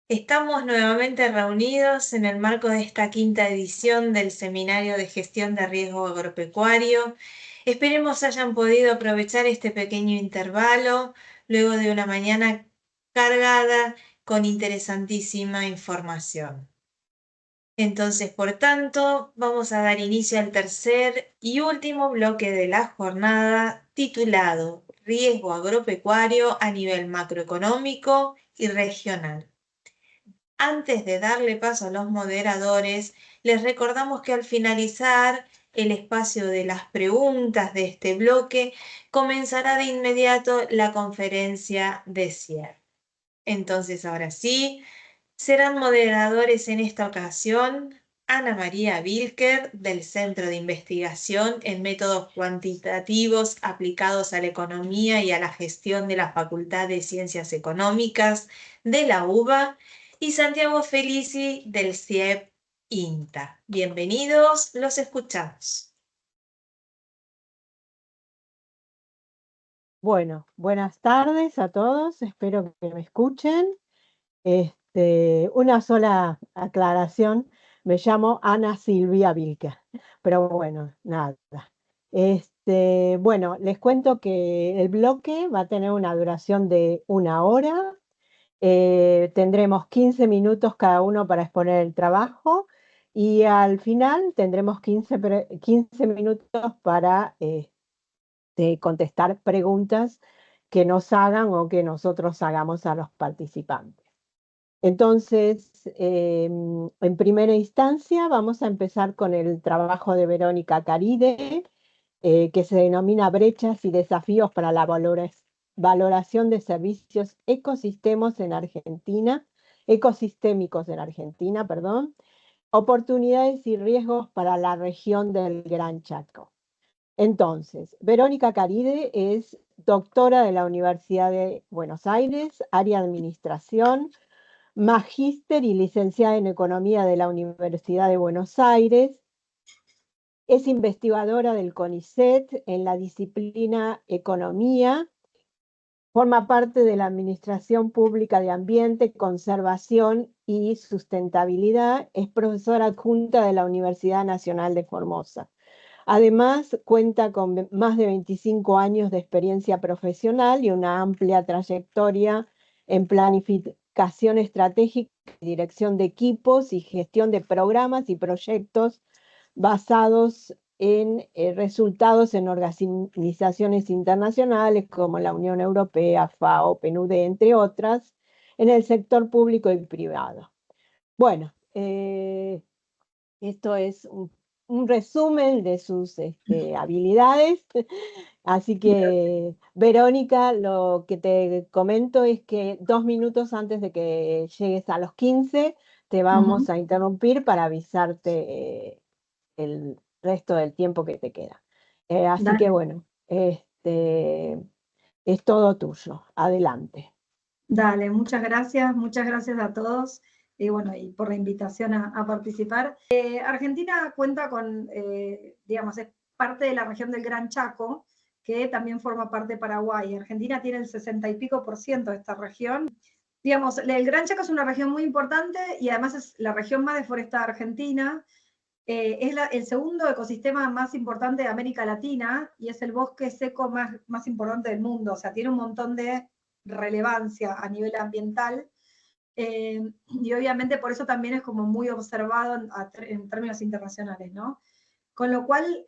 Estamos nuevamente reunidos en el marco de esta quinta edición del Seminario de Gestión de Riesgo Agropecuario. Esperemos hayan podido aprovechar este pequeño intervalo luego de una mañana cargada con interesantísima información. Entonces, por tanto, vamos a dar inicio al tercer y último bloque de la jornada titulado Riesgo agropecuario a nivel macroeconómico y regional. Antes de darle paso a los moderadores, les recordamos que al finalizar el espacio de las preguntas de este bloque, comenzará de inmediato la conferencia de cierre. Entonces, ahora sí, serán moderadores en esta ocasión Ana María Wilker, del Centro de Investigación en Métodos Cuantitativos Aplicados a la Economía y a la Gestión de la Facultad de Ciencias Económicas de la UBA, y Santiago Felici, del CIEP INTA. Bienvenidos, los escuchamos. Bueno, buenas tardes a todos, espero que me escuchen. Una sola aclaración, me llamo Ana Silvia Vilca, pero bueno, nada. Bueno, les cuento que el bloque va a tener una duración de 1 hora. Tendremos 15 minutos cada uno para exponer el trabajo y al final tendremos 15 minutos para contestar preguntas que nos hagan o que nosotros hagamos a los participantes. Entonces, en primera instancia vamos a empezar con el trabajo de Verónica Caride, que se denomina Brechas y desafíos para la valoración de servicios ecosistémicos en Argentina, perdón, oportunidades y riesgos para la región del Gran Chaco. Entonces, Verónica Caride es doctora de la Universidad de Buenos Aires, área de Administración, magíster y licenciada en Economía de la Universidad de Buenos Aires. Es investigadora del CONICET en la disciplina Economía. Forma parte de la Administración Pública de Ambiente, Conservación y Sustentabilidad. Es profesora adjunta de la Universidad Nacional de Formosa. Además, cuenta con más de 25 años de experiencia profesional y una amplia trayectoria en planificación estratégica, dirección de equipos y gestión de programas y proyectos basados en resultados en organizaciones internacionales como la Unión Europea, FAO, PNUD, entre otras, en el sector público y privado. Bueno, esto es un resumen de sus habilidades. Así que, Verónica, lo que te comento es que 2 minutos antes de que llegues a los 15, te vamos a interrumpir para avisarte el resto del tiempo que te queda. Así que, Dale, bueno, es todo tuyo. Adelante. dale, muchas gracias a todos y bueno, y por la invitación a participar. Argentina cuenta con, digamos, es parte de la región del Gran Chaco, que también forma parte de Paraguay. Argentina tiene el 60 y pico por ciento de esta región. Digamos, el Gran Chaco es una región muy importante y además es la región más deforestada de Argentina. Es el segundo ecosistema más importante de América Latina y es el bosque seco más importante del mundo. O sea, tiene un montón de relevancia a nivel ambiental. Y obviamente por eso también es como muy observado en términos internacionales, ¿no? Con lo cual,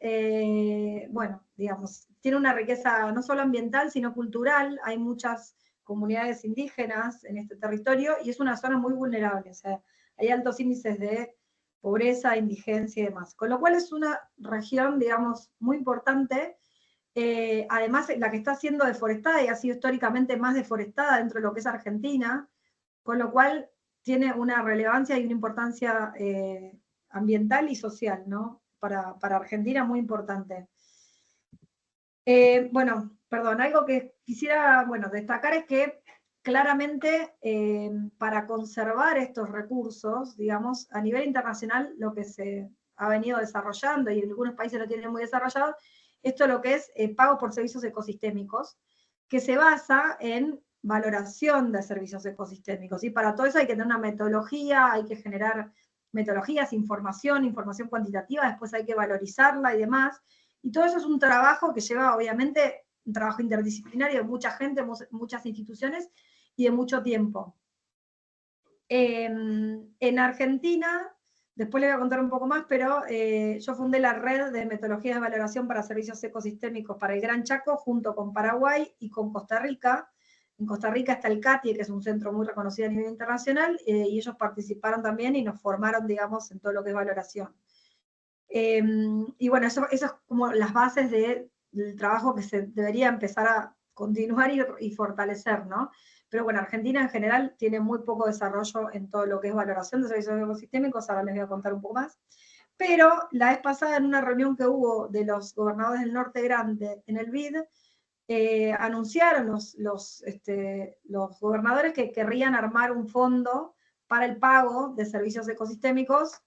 bueno, digamos, tiene una riqueza no solo ambiental, sino cultural. Hay muchas comunidades indígenas en este territorio y es una zona muy vulnerable. O sea, hay altos índices de pobreza, indigencia y demás. Con lo cual es una región, digamos, muy importante. Además, la que está siendo deforestada y ha sido históricamente más deforestada dentro de lo que es Argentina, con lo cual tiene una relevancia y una importancia ambiental y social, ¿no? Para Argentina muy importante. Bueno, perdón, algo que quisiera, bueno, destacar es que claramente para conservar estos recursos, digamos, a nivel internacional lo que se ha venido desarrollando y algunos países lo tienen muy desarrollado, esto es lo que es pago por servicios ecosistémicos, que se basa en valoración de servicios ecosistémicos. Y para todo eso hay que tener una metodología, hay que generar metodologías, información cuantitativa, después hay que valorizarla y demás. Y todo eso es un trabajo que lleva, obviamente, un trabajo interdisciplinario de mucha gente, muchas instituciones y de mucho tiempo. En Argentina, después les voy a contar un poco más, pero yo fundé la red de metodologías de valoración para servicios ecosistémicos para el Gran Chaco, junto con Paraguay y con Costa Rica. En Costa Rica está el CATIE, que es un centro muy reconocido a nivel internacional, y ellos participaron también y nos formaron, digamos, en todo lo que es valoración. Y bueno, eso es como las bases del trabajo que se debería empezar a continuar y fortalecer, ¿no? Pero bueno, Argentina en general tiene muy poco desarrollo en todo lo que es valoración de servicios ecosistémicos, ahora les voy a contar un poco más. Pero la vez pasada, en una reunión que hubo de los gobernadores del Norte Grande en el BID, anunciaron los gobernadores que querrían armar un fondo para el pago de servicios ecosistémicos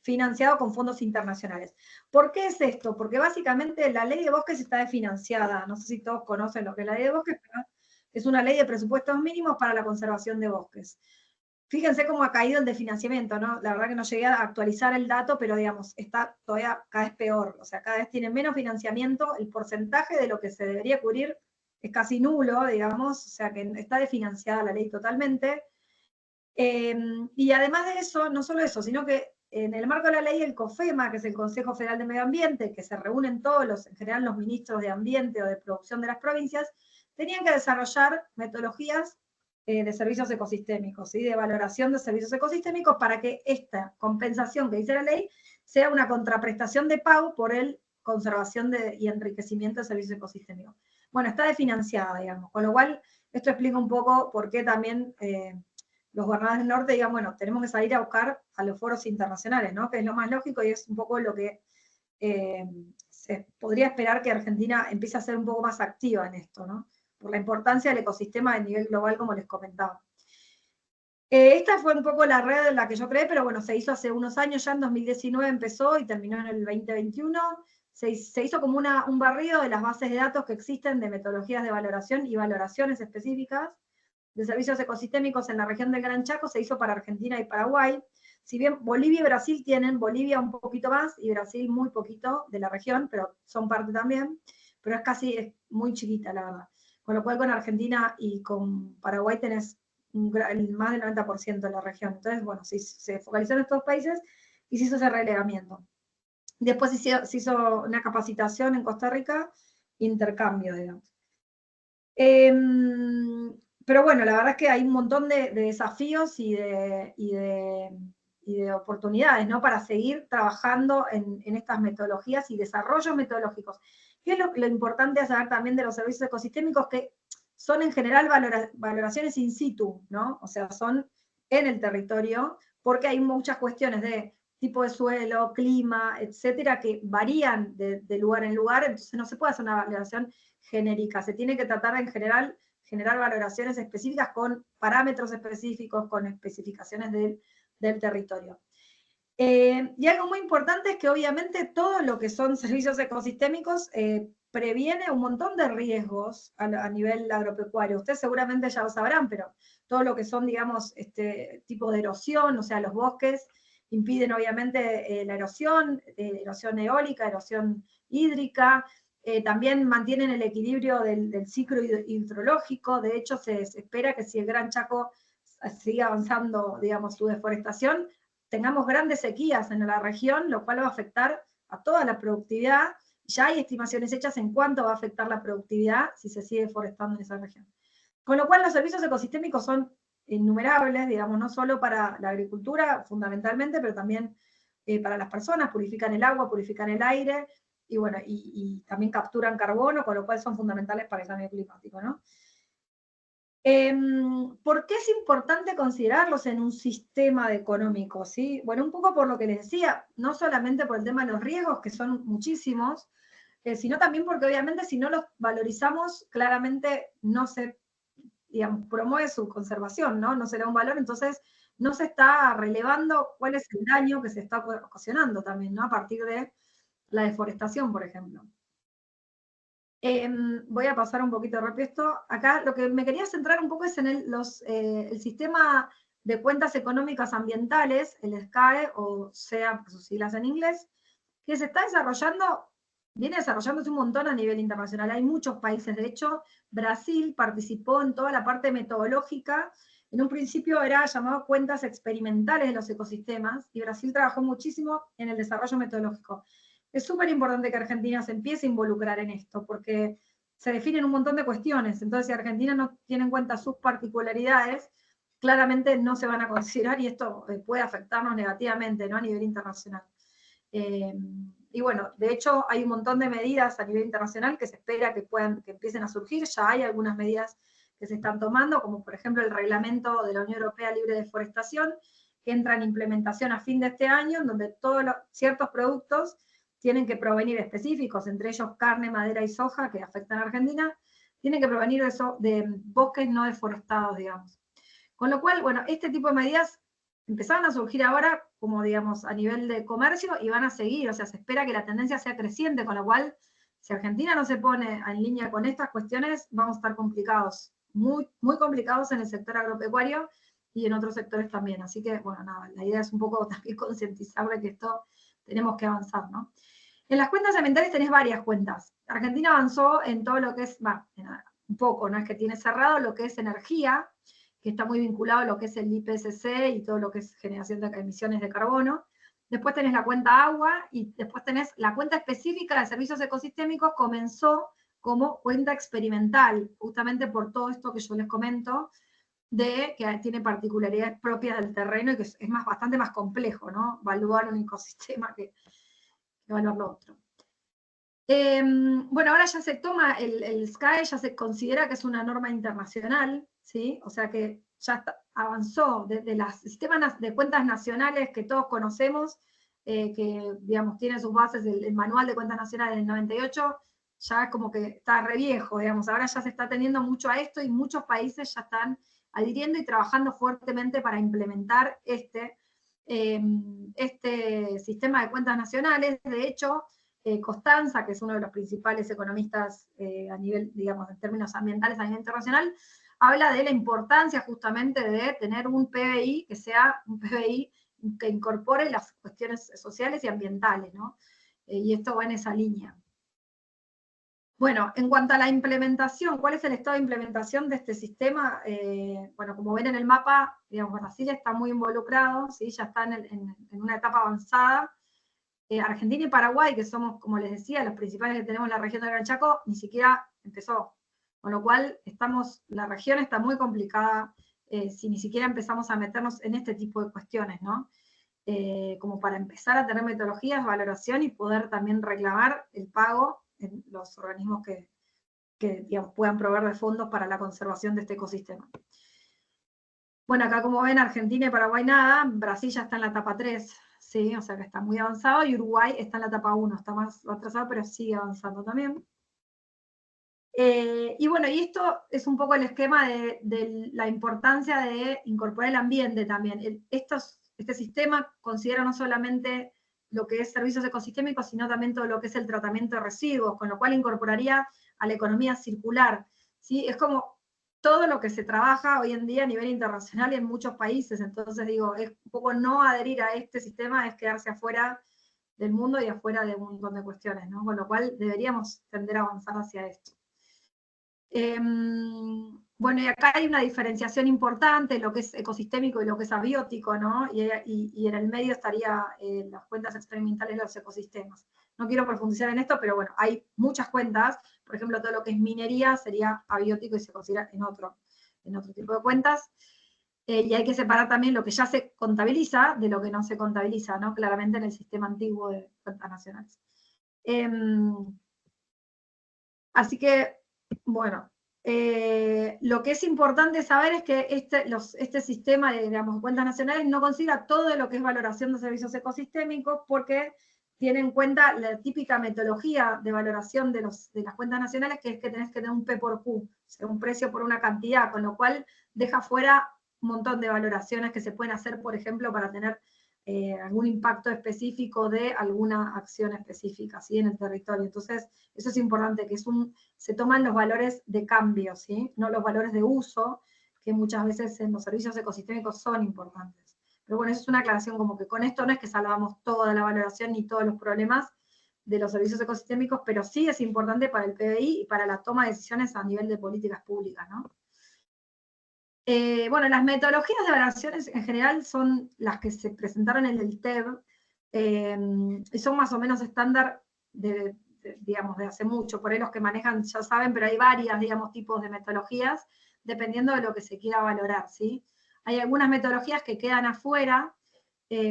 financiado con fondos internacionales. ¿Por qué es esto? Porque básicamente la ley de bosques está desfinanciada. No sé si todos conocen lo que es la ley de bosques, pero es una ley de presupuestos mínimos para la conservación de bosques. Fíjense cómo ha caído el desfinanciamiento, ¿no? La verdad que no llegué a actualizar el dato, pero digamos, está todavía cada vez peor. O sea, cada vez tiene menos financiamiento, el porcentaje de lo que se debería cubrir es casi nulo, digamos, o sea que está desfinanciada la ley totalmente. Y además de eso, no solo eso, sino que en el marco de la ley, el COFEMA, que es el Consejo Federal de Medio Ambiente, que se reúnen todos en general los ministros de Ambiente o de Producción de las provincias, tenían que desarrollar metodologías de servicios ecosistémicos, ¿sí? De valoración de servicios ecosistémicos, para que esta compensación que dice la ley sea una contraprestación de pago por el conservación y enriquecimiento de servicios ecosistémicos. Bueno, está desfinanciada, digamos, con lo cual esto explica un poco por qué también los gobernadores del norte digan, bueno, tenemos que salir a buscar a los foros internacionales, ¿no? Que es lo más lógico y es un poco lo que se podría esperar que Argentina empiece a ser un poco más activa en esto, ¿no? Por la importancia del ecosistema a nivel global, como les comentaba. Esta fue un poco la red en la que yo creé, pero bueno, se hizo hace unos años, ya en 2019 empezó y terminó en el 2021. Se hizo como un barrido de las bases de datos que existen de metodologías de valoración y valoraciones específicas de servicios ecosistémicos en la región del Gran Chaco, se hizo para Argentina y Paraguay. Si bien Bolivia y Brasil tienen, Bolivia un poquito más y Brasil muy poquito de la región, pero son parte también, pero es muy chiquita, la verdad. Con lo cual con Argentina y con Paraguay tenés más del 90% de la región. Entonces, bueno, se focalizó en estos países y se hizo ese relegamiento. Después se hizo una capacitación en Costa Rica, intercambio, digamos. Pero bueno, la verdad es que hay un montón de desafíos y de oportunidades, ¿no? Para seguir trabajando en estas metodologías y desarrollos metodológicos. ¿Qué es lo importante a saber también de los servicios ecosistémicos? Que son en general valoraciones in situ, ¿no? O sea, son en el territorio, porque hay muchas cuestiones de tipo de suelo, clima, etcétera, que varían de lugar en lugar, entonces no se puede hacer una valoración genérica, se tiene que tratar en general generar valoraciones específicas con parámetros específicos, con especificaciones del territorio. Y algo muy importante es que obviamente todo lo que son servicios ecosistémicos previene un montón de riesgos a nivel agropecuario. Ustedes seguramente ya lo sabrán, pero todo lo que son, digamos, tipo de erosión, o sea, los bosques impiden obviamente la erosión eólica, erosión hídrica, también mantienen el equilibrio del ciclo hidrológico. De hecho, se espera que si el Gran Chaco sigue avanzando, digamos, su deforestación, tengamos grandes sequías en la región, lo cual va a afectar a toda la productividad. Ya hay estimaciones hechas en cuánto va a afectar la productividad si se sigue forestando en esa región. Con lo cual los servicios ecosistémicos son innumerables, digamos, no solo para la agricultura fundamentalmente, pero también para las personas, purifican el agua, purifican el aire, y bueno, y también capturan carbono, con lo cual son fundamentales para el cambio climático, ¿no? ¿Por qué es importante considerarlos en un sistema económico? ¿Sí? Bueno, un poco por lo que les decía, no solamente por el tema de los riesgos, que son muchísimos, sino también porque obviamente si no los valorizamos, claramente no se, digamos, promueve su conservación, ¿no? No se le da un valor, entonces no se está relevando cuál es el daño que se está ocasionando también, ¿no? A partir de la deforestación, por ejemplo. Voy a pasar un poquito rápido esto. Acá lo que me quería centrar un poco es en el sistema de cuentas económicas ambientales, el SCAE, o SEA por sus siglas en inglés, que se está desarrollando, viene desarrollándose un montón a nivel internacional. Hay muchos países, de hecho, Brasil participó en toda la parte metodológica. En un principio era llamado cuentas experimentales de los ecosistemas, y Brasil trabajó muchísimo en el desarrollo metodológico. Es súper importante que Argentina se empiece a involucrar en esto, porque se definen un montón de cuestiones. Entonces, si Argentina no tiene en cuenta sus particularidades, claramente no se van a considerar, y esto puede afectarnos negativamente, ¿no?, a nivel internacional. Y bueno, de hecho hay un montón de medidas a nivel internacional que se espera que empiecen a surgir. Ya hay algunas medidas que se están tomando, como por ejemplo el reglamento de la Unión Europea Libre de Deforestación, que entra en implementación a fin de este año, en donde ciertos productos tienen que provenir específicos, entre ellos carne, madera y soja, que afectan a Argentina, tienen que provenir de bosques no deforestados, digamos. Con lo cual, bueno, este tipo de medidas empezaron a surgir ahora, como digamos, a nivel de comercio, y van a seguir, o sea, se espera que la tendencia sea creciente, con lo cual, si Argentina no se pone en línea con estas cuestiones, vamos a estar complicados, muy, muy complicados en el sector agropecuario y en otros sectores también. Así que, bueno, nada, la idea es un poco también concientizar de que esto tenemos que avanzar, ¿no? En las cuentas ambientales tenés varias cuentas. Argentina avanzó en todo lo que es, un poco, no es que tiene cerrado lo que es energía, que está muy vinculado a lo que es el IPCC y todo lo que es generación de emisiones de carbono. Después tenés la cuenta agua, y después tenés la cuenta específica de servicios ecosistémicos. Comenzó como cuenta experimental, justamente por todo esto que yo les comento, de que tiene particularidades propias del terreno y que es bastante más complejo, ¿no?, evaluar un ecosistema que evaluar lo otro. Bueno, ahora ya se toma el SCAE, ya se considera que es una norma internacional, ¿sí? O sea que ya avanzó desde los sistemas de cuentas nacionales que todos conocemos, que, digamos, tiene sus bases el Manual de Cuentas Nacionales del 98, ya es como que está re viejo, digamos. Ahora ya se está atendiendo mucho a esto, y muchos países ya están adhiriendo y trabajando fuertemente para implementar este sistema de cuentas nacionales. De hecho, Costanza, que es uno de los principales economistas a nivel, digamos, en términos ambientales a nivel internacional, habla de la importancia justamente de tener un PBI que sea un PBI que incorpore las cuestiones sociales y ambientales, ¿no? Y esto va en esa línea. Bueno, en cuanto a la implementación, ¿cuál es el estado de implementación de este sistema? Bueno, como ven en el mapa, digamos, Brasil está muy involucrado, ¿sí? Ya está en una etapa avanzada. Argentina y Paraguay, que somos, como les decía, los principales que tenemos en la región del Gran Chaco, ni siquiera empezó. Con lo cual, la región está muy complicada si ni siquiera empezamos a meternos en este tipo de cuestiones, ¿no? Como para empezar a tener metodologías, valoración, y poder también reclamar el pago en los organismos que digamos, puedan proveer de fondos para la conservación de este ecosistema. Bueno, acá como ven, Argentina y Paraguay nada, Brasil ya está en la etapa 3, ¿sí? O sea que está muy avanzado, y Uruguay está en la etapa 1, está más atrasado, pero sigue avanzando también. Y bueno, y esto es un poco el esquema de la importancia de incorporar el ambiente también. Este sistema considera no solamente lo que es servicios ecosistémicos, sino también todo lo que es el tratamiento de residuos, con lo cual incorporaría a la economía circular, ¿sí? Es como todo lo que se trabaja hoy en día a nivel internacional y en muchos países. Entonces digo, es un poco no adherir a este sistema, es quedarse afuera del mundo y afuera de un montón de cuestiones, ¿no? Con lo cual deberíamos tender a avanzar hacia esto. Bueno, y acá hay una diferenciación importante, lo que es ecosistémico y lo que es abiótico, ¿no? Y en el medio estaría las cuentas experimentales de los ecosistemas. No quiero profundizar en esto, pero bueno, hay muchas cuentas. Por ejemplo, todo lo que es minería sería abiótico y se considera en otro tipo de cuentas. Y hay que separar también lo que ya se contabiliza de lo que no se contabiliza, ¿no? Claramente en el sistema antiguo de cuentas nacionales. Así que, bueno, lo que es importante saber es que este sistema de, digamos, cuentas nacionales no considera todo lo que es valoración de servicios ecosistémicos, porque tiene en cuenta la típica metodología de valoración de las cuentas nacionales, que es que tenés que tener un P por Q, o sea, un precio por una cantidad, con lo cual deja fuera un montón de valoraciones que se pueden hacer, por ejemplo, para tener algún impacto específico de alguna acción específica, ¿sí? En el territorio. Entonces, eso es importante, que se toman los valores de cambio, ¿sí? No los valores de uso, que muchas veces en los servicios ecosistémicos son importantes. Pero bueno, eso es una aclaración, como que con esto no es que salvamos toda la valoración ni todos los problemas de los servicios ecosistémicos, pero sí es importante para el PBI y para la toma de decisiones a nivel de políticas públicas, ¿no? Bueno, las metodologías de evaluaciones en general son las que se presentaron en el TED, y son más o menos estándar digamos, de hace mucho. Por ahí los que manejan ya saben, pero hay varias, digamos, tipos de metodologías, dependiendo de lo que se quiera valorar, ¿sí? Hay algunas metodologías que quedan afuera,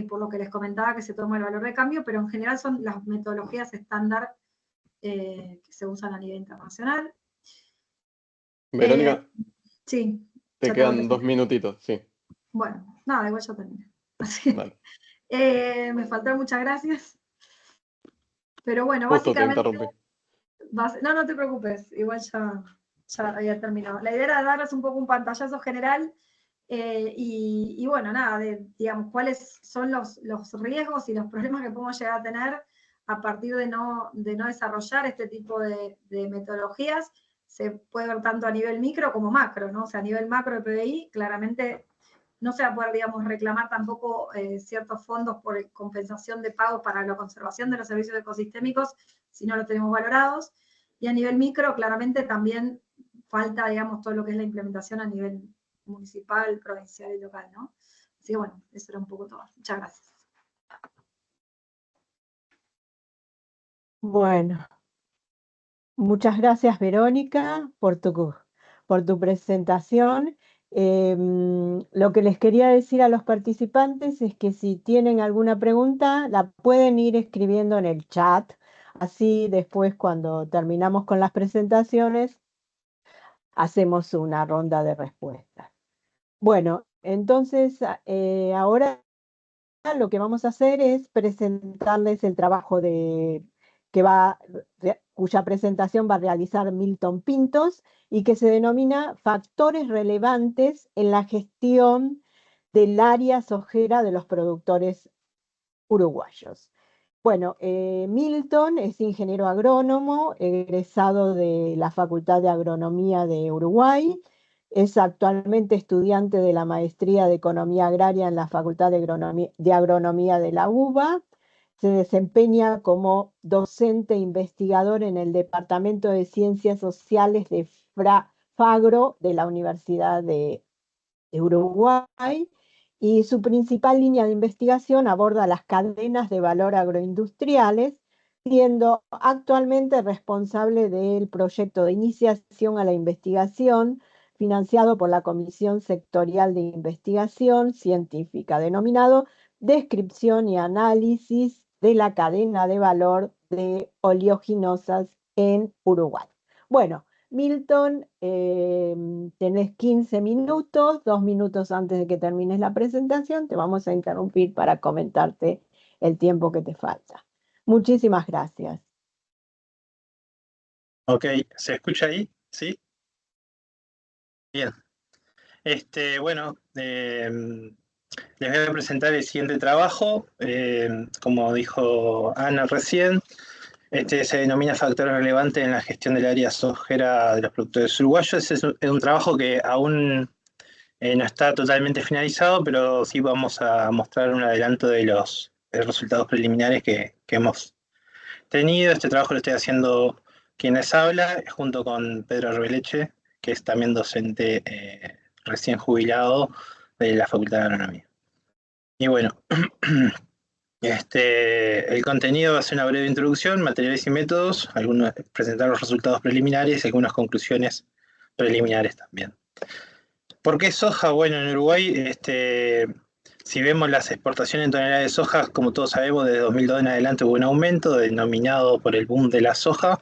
por lo que les comentaba que se toma el valor de cambio, pero en general son las metodologías estándar que se usan a nivel internacional. Verónica, Sí. te quedan 2 minutitos, sí. Bueno, nada, igual ya terminé. Así, Vale. me faltaron muchas gracias. Pero bueno, Justo te básicamente... interrumpí. No, no te preocupes, igual ya había terminado. La idea era darles un poco un pantallazo general y bueno, nada, digamos, cuáles son los riesgos y los problemas que podemos llegar a tener a partir de no desarrollar este tipo de metodologías. Se puede ver tanto a nivel micro como macro, ¿no? O sea, a nivel macro de PBI, claramente no se va a poder, digamos, reclamar tampoco ciertos fondos por compensación de pagos para la conservación de los servicios ecosistémicos si no los tenemos valorados. Y a nivel micro, claramente también falta, digamos, todo lo que es la implementación a nivel municipal, provincial y local, ¿no? Así que bueno, eso era un poco todo. Muchas gracias. Bueno, muchas gracias, Verónica, por tu presentación. Lo que les quería decir a los participantes es que si tienen alguna pregunta, la pueden ir escribiendo en el chat. Así después, cuando terminamos con las presentaciones, hacemos una ronda de respuestas. Bueno, entonces ahora lo que vamos a hacer es presentarles el trabajo cuya presentación va a realizar Milton Pintos y que se denomina Factores relevantes en la gestión del área sojera de los productores uruguayos. Bueno, Milton es ingeniero agrónomo, egresado de la Facultad de Agronomía de Uruguay. Es actualmente estudiante de la Maestría de Economía Agraria en la Facultad de Agronomía de la UBA. Se desempeña como docente investigador en el Departamento de Ciencias Sociales de Fagro de la Universidad de Uruguay. Y su principal línea de investigación aborda las cadenas de valor agroindustriales, siendo actualmente responsable del proyecto de iniciación a la investigación financiado por la Comisión Sectorial de Investigación Científica, denominado Descripción y Análisis de la Cadena de Valor de Oleaginosas en Uruguay. Bueno, Milton, tenés 15 minutos, 2 minutos antes de que termines la presentación, te vamos a interrumpir para comentarte el tiempo que te falta. Muchísimas gracias. Ok, ¿se escucha ahí? ¿Sí? Bien. Bueno, les voy a presentar el siguiente trabajo. Como dijo Ana recién, se denomina factor relevante en la gestión del área sojera de los productores uruguayos. Es un trabajo que aún no está totalmente finalizado, pero sí vamos a mostrar un adelanto de los resultados preliminares que hemos tenido. Este trabajo lo estoy haciendo quien les habla, junto con Pedro Arbeleche, que es también docente recién jubilado de la Facultad de Agronomía. Y bueno, el contenido va a ser una breve introducción, materiales y métodos, presentar los resultados preliminares y algunas conclusiones preliminares también. ¿Por qué soja? Bueno, en Uruguay, si vemos las exportaciones en toneladas de soja, como todos sabemos, desde 2002 en adelante hubo un aumento denominado por el boom de la soja,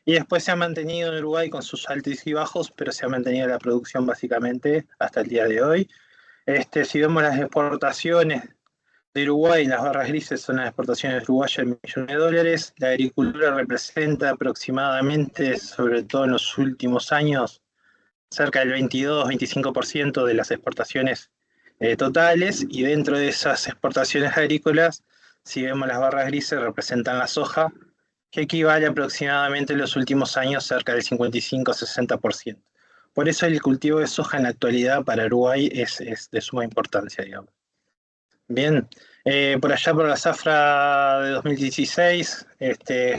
y después se ha mantenido en Uruguay con sus altos y bajos, pero se ha mantenido la producción básicamente hasta el día de hoy. Si vemos las exportaciones de Uruguay, las barras grises son las exportaciones uruguayas de millones de dólares. La agricultura representa aproximadamente, sobre todo en los últimos años, cerca del 22-25% de las exportaciones totales, y dentro de esas exportaciones agrícolas, si vemos las barras grises, representan la soja, que equivale aproximadamente en los últimos años cerca del 55-60%. Por eso el cultivo de soja en la actualidad para Uruguay es de suma importancia, digamos. Bien, por allá por la zafra de 2016,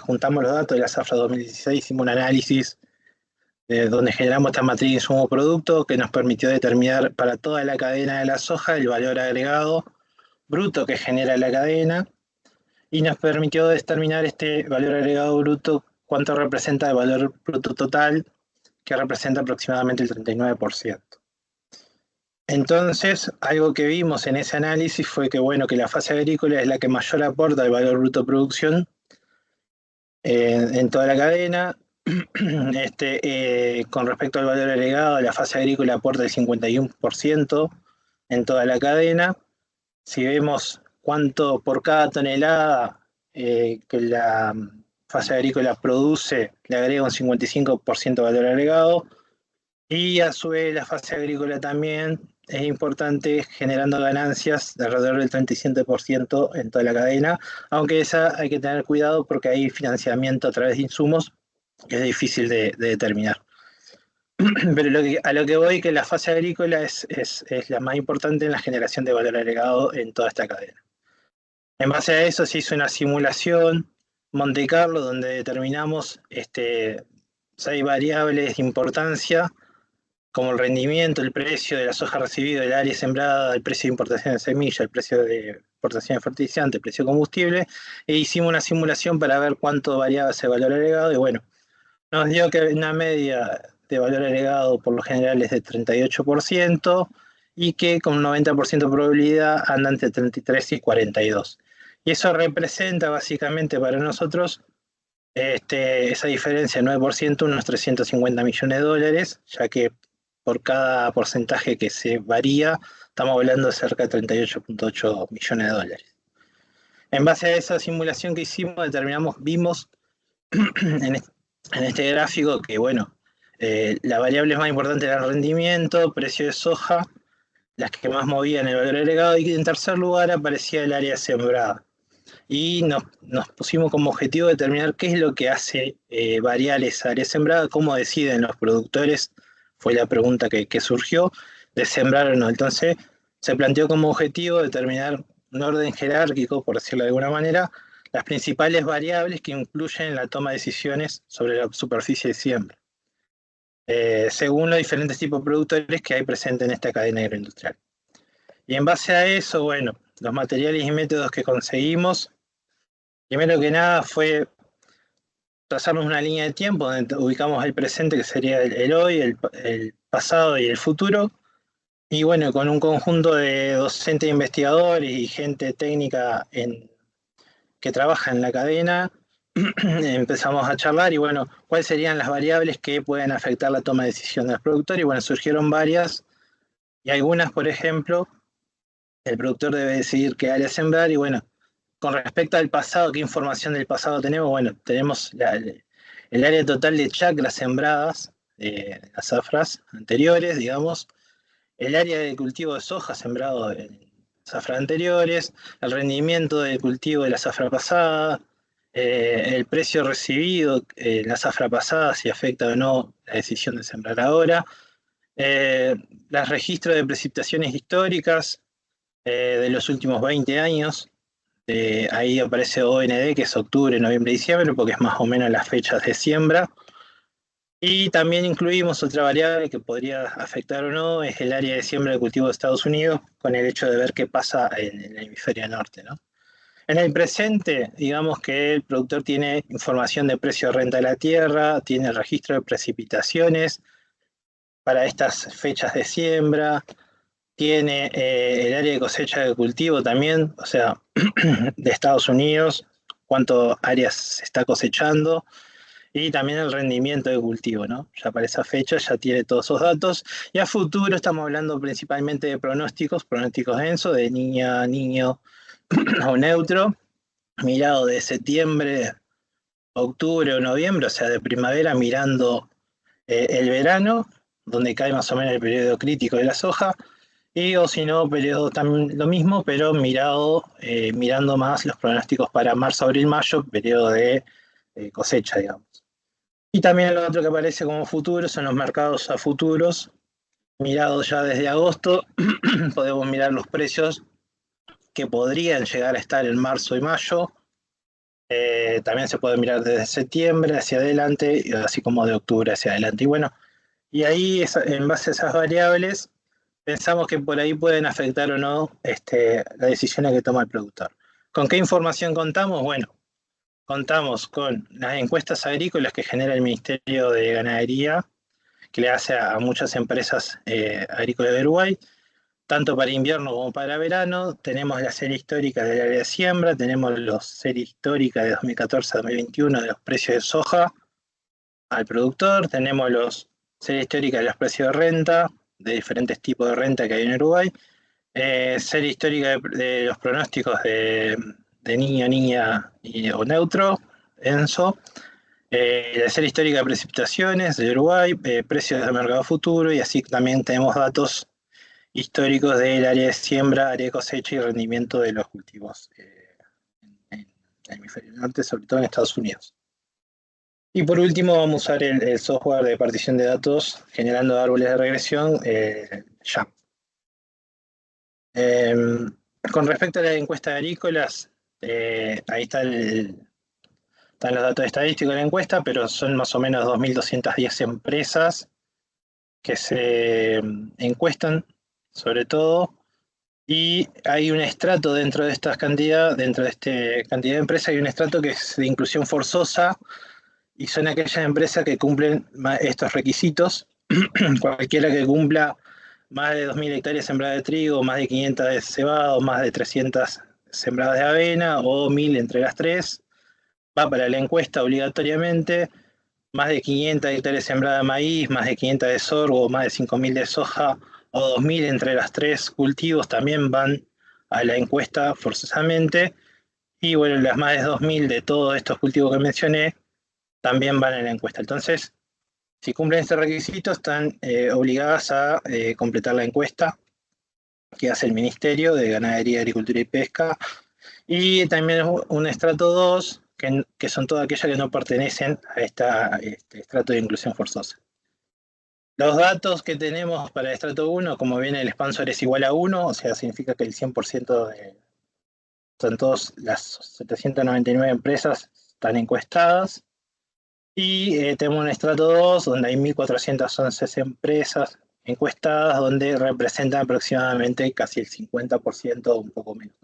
juntamos los datos de la zafra 2016, hicimos un análisis donde generamos esta matriz de insumo producto que nos permitió determinar para toda la cadena de la soja el valor agregado bruto que genera la cadena, y nos permitió determinar este valor agregado bruto, cuánto representa el valor bruto total, que representa aproximadamente el 39%. Entonces, algo que vimos en ese análisis fue que, bueno, que la fase agrícola es la que mayor aporta el valor bruto producción en toda la cadena. Con respecto al valor agregado, la fase agrícola aporta el 51% en toda la cadena. Si vemos cuánto por cada tonelada que la fase agrícola produce, le agrega un 55% de valor agregado, y a su vez la fase agrícola también es importante, generando ganancias de alrededor del 37% en toda la cadena, aunque esa hay que tener cuidado porque hay financiamiento a través de insumos que es difícil de determinar. Pero a lo que voy, que la fase agrícola es la más importante en la generación de valor agregado en toda esta cadena. En base a eso se hizo una simulación Monte Carlo donde determinamos 6 variables de importancia, como el rendimiento, el precio de la soja recibida, el área sembrada, el precio de importación de semilla, el precio de importación de fertilizante, el precio de combustible, e hicimos una simulación para ver cuánto variaba ese valor agregado, y bueno, nos dio que una media de valor agregado por lo general es de 38%, y que con un 90% de probabilidad anda entre 33 y 42. Y eso representa básicamente para nosotros esa diferencia de 9%, unos 350 millones de dólares, ya que por cada porcentaje que se varía, estamos hablando de cerca de 38,8 millones de dólares. En base a esa simulación que hicimos, vimos en este gráfico que, bueno, la variable más importante era el rendimiento, precio de soja, las que más movían el valor agregado, y en tercer lugar aparecía el área sembrada. Y nos pusimos como objetivo determinar qué es lo que hace variar esa área sembrada, cómo deciden los productores, fue la pregunta que surgió, de sembrar o no. Entonces se planteó como objetivo determinar un orden jerárquico, por decirlo de alguna manera, las principales variables que influyen en la toma de decisiones sobre la superficie de siembra, según los diferentes tipos de productores que hay presentes en esta cadena agroindustrial. Y en base a eso, bueno, los materiales y métodos que conseguimos, primero que nada fue trazarnos una línea de tiempo donde ubicamos el presente, que sería el hoy, el pasado y el futuro. Y bueno, con un conjunto de docentes e investigadores y gente técnica que trabaja en la cadena, empezamos a charlar y bueno, cuáles serían las variables que pueden afectar la toma de decisión del productor. Y bueno, surgieron varias, y algunas, por ejemplo, el productor debe decidir qué área sembrar. Y bueno, con respecto al pasado, ¿qué información del pasado tenemos? Bueno, tenemos el área total de chacras sembradas, las zafras anteriores, digamos, el área de cultivo de soja sembrado en zafras anteriores, el rendimiento del cultivo de la zafra pasada, el precio recibido en la zafra pasada, si afecta o no la decisión de sembrar ahora, los registros de precipitaciones históricas de los últimos 20 años. Ahí aparece OND, que es octubre, noviembre, diciembre, porque es más o menos las fechas de siembra. Y también incluimos otra variable que podría afectar o no, es el área de siembra de cultivo de Estados Unidos, con el hecho de ver qué pasa en el hemisferio norte, ¿no? En el presente, digamos que el productor tiene información de precio de renta de la tierra, tiene el registro de precipitaciones para estas fechas de siembra, tiene el área de cosecha de cultivo también, o sea, de Estados Unidos, cuánto áreas se está cosechando, y también el rendimiento de cultivo, ¿no? Ya para esa fecha ya tiene todos esos datos. Y a futuro estamos hablando principalmente de pronósticos densos, de niña, niño o neutro, mirado de septiembre, octubre o noviembre, o sea, de primavera, mirando el verano, donde cae más o menos el periodo crítico de la soja, Y o si no, periodo también lo mismo, pero mirando más los pronósticos para marzo, abril, mayo, periodo de cosecha, digamos. Y también lo otro que aparece como futuro son los mercados a futuros, mirados ya desde agosto. Podemos mirar los precios que podrían llegar a estar en marzo y mayo. También se puede mirar desde septiembre hacia adelante, así como de octubre hacia adelante. Y bueno, y ahí en base a esas variables, pensamos que por ahí pueden afectar o no las decisiones que toma el productor. ¿Con qué información contamos? Bueno, contamos con las encuestas agrícolas que genera el Ministerio de Ganadería, que le hace a muchas empresas agrícolas de Uruguay, tanto para invierno como para verano. Tenemos la serie histórica del área de siembra, tenemos la serie histórica de 2014 a 2021 de los precios de soja al productor, tenemos la serie histórica de los precios de renta, de diferentes tipos de renta que hay en Uruguay, serie histórica de los pronósticos de niño, niña o neutro, ENSO, la serie histórica de precipitaciones de Uruguay, precios de mercado futuro, y así también tenemos datos históricos del área de siembra, área de cosecha y rendimiento de los cultivos en el hemisferio norte, sobre todo en Estados Unidos. Y por último vamos a usar el software de partición de datos generando árboles de regresión, YAM. Con respecto a las encuestas agrícolas, ahí están los datos estadísticos de la encuesta, pero son más o menos 2.210 empresas que se encuestan, sobre todo, y hay un estrato dentro de esta cantidad de empresas, hay un estrato que es de inclusión forzosa, y son aquellas empresas que cumplen estos requisitos. Cualquiera que cumpla más de 2.000 hectáreas sembradas de trigo, más de 500 de cebado, más de 300 sembradas de avena, o 1.000 entre las tres, va para la encuesta obligatoriamente. Más de 500 hectáreas sembradas de maíz, más de 500 de sorgo, más de 5.000 de soja, o 2.000 entre las tres cultivos también van a la encuesta forzosamente. Y bueno, las más de 2.000 de todos estos cultivos que mencioné también van a la encuesta. Entonces, si cumplen este requisito, están obligadas a completar la encuesta que hace el Ministerio de Ganadería, Agricultura y Pesca. Y también un estrato 2, que son todas aquellas que no pertenecen a este estrato de inclusión forzosa. Los datos que tenemos para el estrato 1, como viene el Spansor es igual a 1, o sea, significa que el 100% son todas las 799 empresas están encuestadas. Y tenemos un estrato 2, donde hay 1.411 empresas encuestadas, donde representan aproximadamente casi el 50% o un poco menos.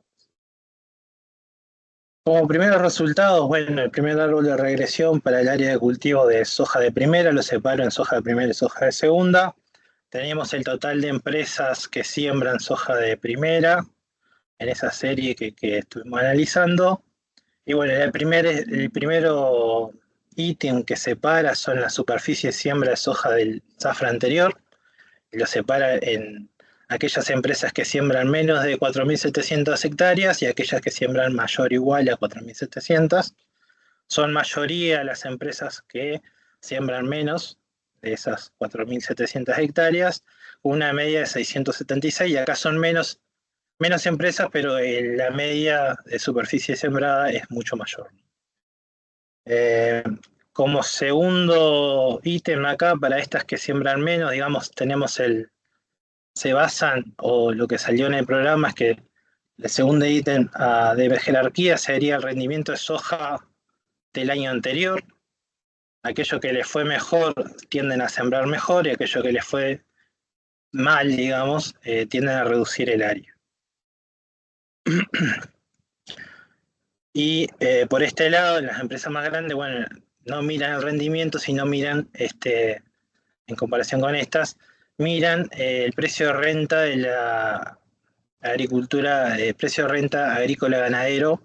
Como primeros resultados, bueno, el primer árbol de regresión para el área de cultivo de soja de primera, lo separo en soja de primera y soja de segunda. Tenemos el total de empresas que siembran soja de primera, en esa serie que estuvimos analizando. Y bueno, el primero ítem que separa son la superficie de siembra de soja del zafra anterior, y lo separa en aquellas empresas que siembran menos de 4.700 hectáreas y aquellas que siembran mayor o igual a 4.700. Son mayoría las empresas que siembran menos de esas 4.700 hectáreas, una media de 676, y acá son menos empresas, pero la media de superficie sembrada es mucho mayor. Como segundo ítem acá, para estas que siembran menos, digamos, se basan, o lo que salió en el programa es que el segundo ítem de jerarquía sería el rendimiento de soja del año anterior. Aquello que les fue mejor tienden a sembrar mejor, y aquello que les fue mal, digamos, tienden a reducir el área. Y por este lado, en las empresas más grandes, bueno, no miran el rendimiento, sino miran, en comparación con estas, miran el precio de renta de la agricultura, el precio de renta agrícola ganadero,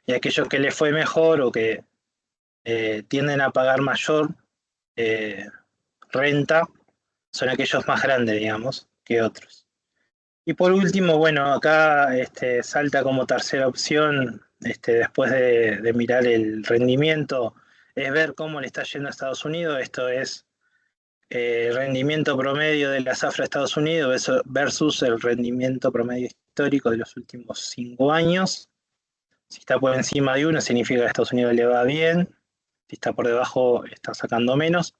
y aquellos que les fue mejor o que tienden a pagar mayor renta son aquellos más grandes, digamos, que otros. Y por último, bueno, acá salta como tercera opción, después de mirar el rendimiento, es ver cómo le está yendo a Estados Unidos. Esto es rendimiento promedio de la zafra de Estados Unidos versus el rendimiento promedio histórico de los últimos 5 años. Si está por encima de 1 significa que a Estados Unidos le va bien, si está por debajo está sacando menos.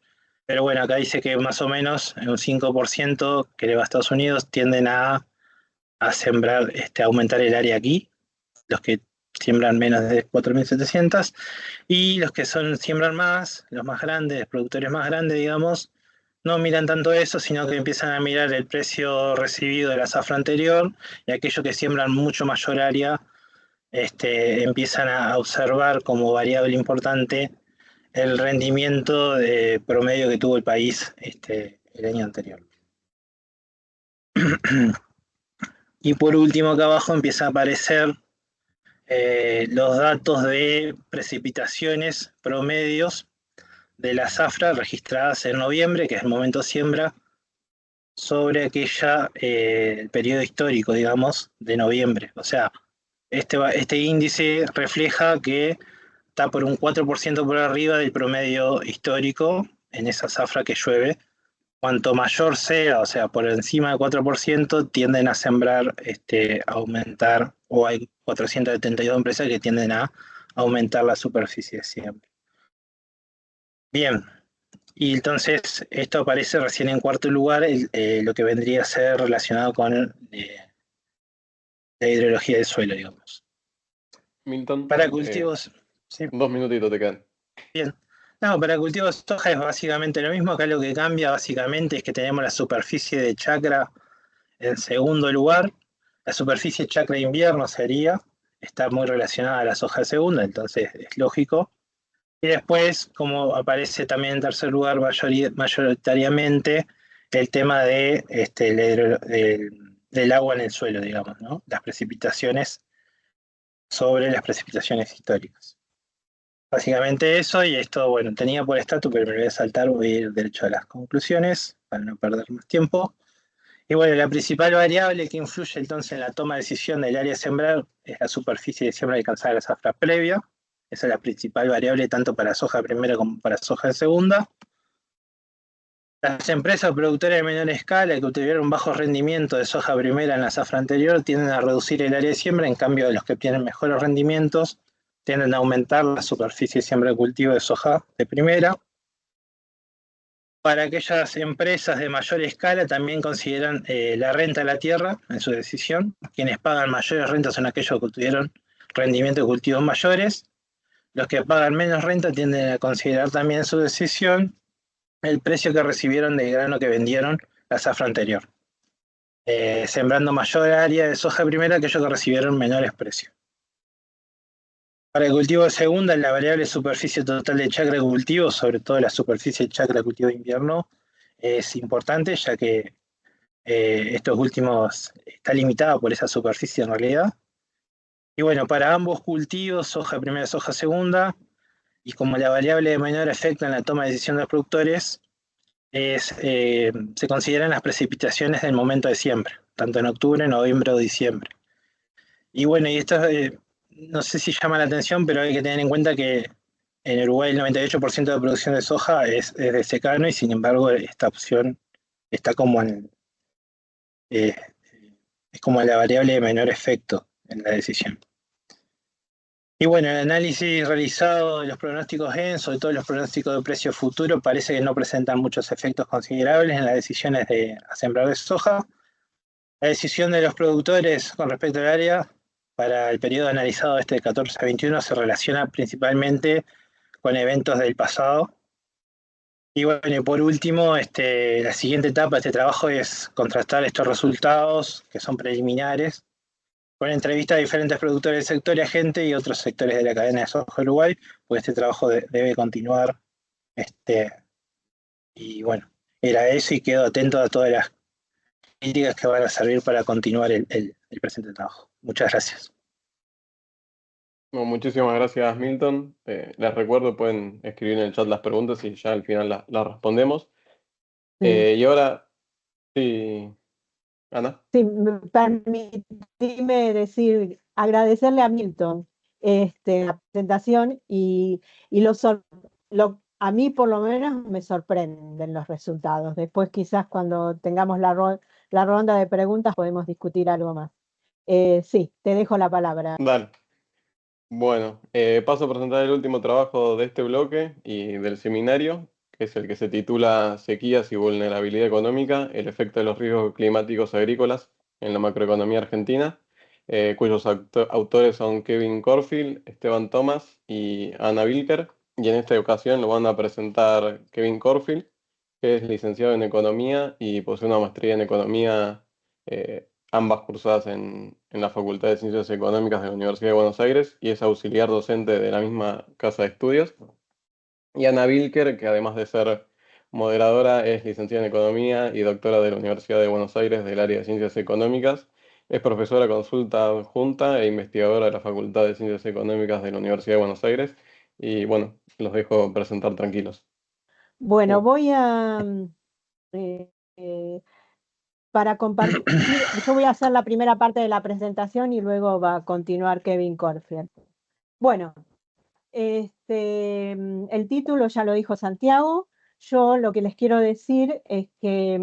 Pero bueno, acá dice que más o menos un 5% que le va a Estados Unidos tienden a sembrar, a aumentar el área aquí, los que siembran menos de 4.700, y los que siembran más, los más grandes, productores más grandes, digamos, no miran tanto eso, sino que empiezan a mirar el precio recibido de la zafra anterior, y aquellos que siembran mucho mayor área, empiezan a observar como variable importante el rendimiento promedio que tuvo el país el año anterior. Y por último, acá abajo empieza a aparecer los datos de precipitaciones promedios de la zafra registradas en noviembre, que es el momento siembra, sobre el periodo histórico, digamos, de noviembre. O sea, este índice refleja que está por un 4% por arriba del promedio histórico en esa zafra que llueve. Cuanto mayor sea, o sea, por encima del 4%, tienden a sembrar, a aumentar, o hay 472 empresas que tienden a aumentar la superficie de siembra. Bien, y entonces esto aparece recién en cuarto lugar, lo que vendría a ser relacionado con la hidrología del suelo, digamos. Milton, Para cultivos... sí. 2 minutitos te quedan. Bien. No, para cultivos de soja es básicamente lo mismo. Acá lo que cambia básicamente es que tenemos la superficie de chacra en segundo lugar. La superficie de chacra de invierno está muy relacionada a la soja de segunda, entonces es lógico. Y después, como aparece también en tercer lugar mayoritariamente, el tema del agua en el suelo, digamos, ¿no? Las precipitaciones sobre las precipitaciones históricas. Básicamente eso, y esto, bueno, tenía por estatus, pero me lo voy a saltar, voy a ir derecho a las conclusiones para no perder más tiempo. Y bueno, la principal variable que influye entonces en la toma de decisión del área a sembrar es la superficie de siembra alcanzada de la zafra previa. Esa es la principal variable tanto para soja primera como para soja de segunda. Las empresas productoras de menor escala que tuvieron bajo rendimiento de soja primera en la zafra anterior tienden a reducir el área de siembra, en cambio de los que obtienen mejores rendimientos tienden a aumentar la superficie de siembra de cultivo de soja de primera. Para aquellas empresas de mayor escala también consideran la renta de la tierra en su decisión. Quienes pagan mayores rentas son aquellos que tuvieron rendimiento de cultivos mayores. Los que pagan menos renta tienden a considerar también en su decisión el precio que recibieron del grano que vendieron la zafra anterior, sembrando mayor área de soja primera aquellos que recibieron menores precios. Para el cultivo de segunda, la variable superficie total de chacra de cultivo, sobre todo la superficie de chacra de cultivo de invierno, es importante, ya que estos últimos está limitada por esa superficie en realidad. Y bueno, para ambos cultivos, soja primera y soja segunda, y como la variable de menor efecto en la toma de decisión de los productores, se consideran las precipitaciones del momento de siembra, tanto en octubre, noviembre o diciembre. Y bueno, y esto no sé si llama la atención, pero hay que tener en cuenta que en Uruguay el 98% de la producción de soja es de secano, y sin embargo esta opción está como es como la variable de menor efecto en la decisión. Y bueno, el análisis realizado de los pronósticos GEN, sobre todo los pronósticos de precio futuro, parece que no presentan muchos efectos considerables en las decisiones de sembrar de soja. La decisión de los productores con respecto al área para el periodo analizado de 14 a 21 se relaciona principalmente con eventos del pasado. Y bueno, y por último, la siguiente etapa de este trabajo es contrastar estos resultados, que son preliminares, con entrevistas a diferentes productores del sector y agentes y otros sectores de la cadena de soja Uruguay, pues este trabajo debe continuar. Y bueno, era eso, y quedo atento a todas las críticas que van a servir para continuar el presente trabajo. Muchas gracias. Bueno, muchísimas gracias, Milton. Les recuerdo, pueden escribir en el chat las preguntas y ya al final las respondemos. Sí. Y ahora, sí, Ana. Sí, permíteme agradecerle a Milton la presentación y lo a mí por lo menos me sorprenden los resultados. Después quizás cuando tengamos la ronda de preguntas podemos discutir algo más. Sí, te dejo la palabra. Dale. Bueno, paso a presentar el último trabajo de este bloque y del seminario, que es el que se titula Sequías y vulnerabilidad económica, el efecto de los riesgos climáticos agrícolas en la macroeconomía argentina, cuyos autores son Kevin Corfield, Esteban Thomas y Ana Wilker. Y en esta ocasión lo van a presentar Kevin Corfield, que es licenciado en Economía y posee una maestría en Economía, ambas cursadas en la Facultad de Ciencias Económicas de la Universidad de Buenos Aires, y es auxiliar docente de la misma casa de estudios. Y Ana Wilker, que además de ser moderadora, es licenciada en Economía y doctora de la Universidad de Buenos Aires del área de Ciencias Económicas. Es profesora consulta adjunta e investigadora de la Facultad de Ciencias Económicas de la Universidad de Buenos Aires. Y bueno, los dejo presentar tranquilos. Bueno, voy a, eh, para compartir, yo voy a hacer la primera parte de la presentación y luego va a continuar Kevin Corfield. Bueno, el título ya lo dijo Santiago. Yo lo que les quiero decir es que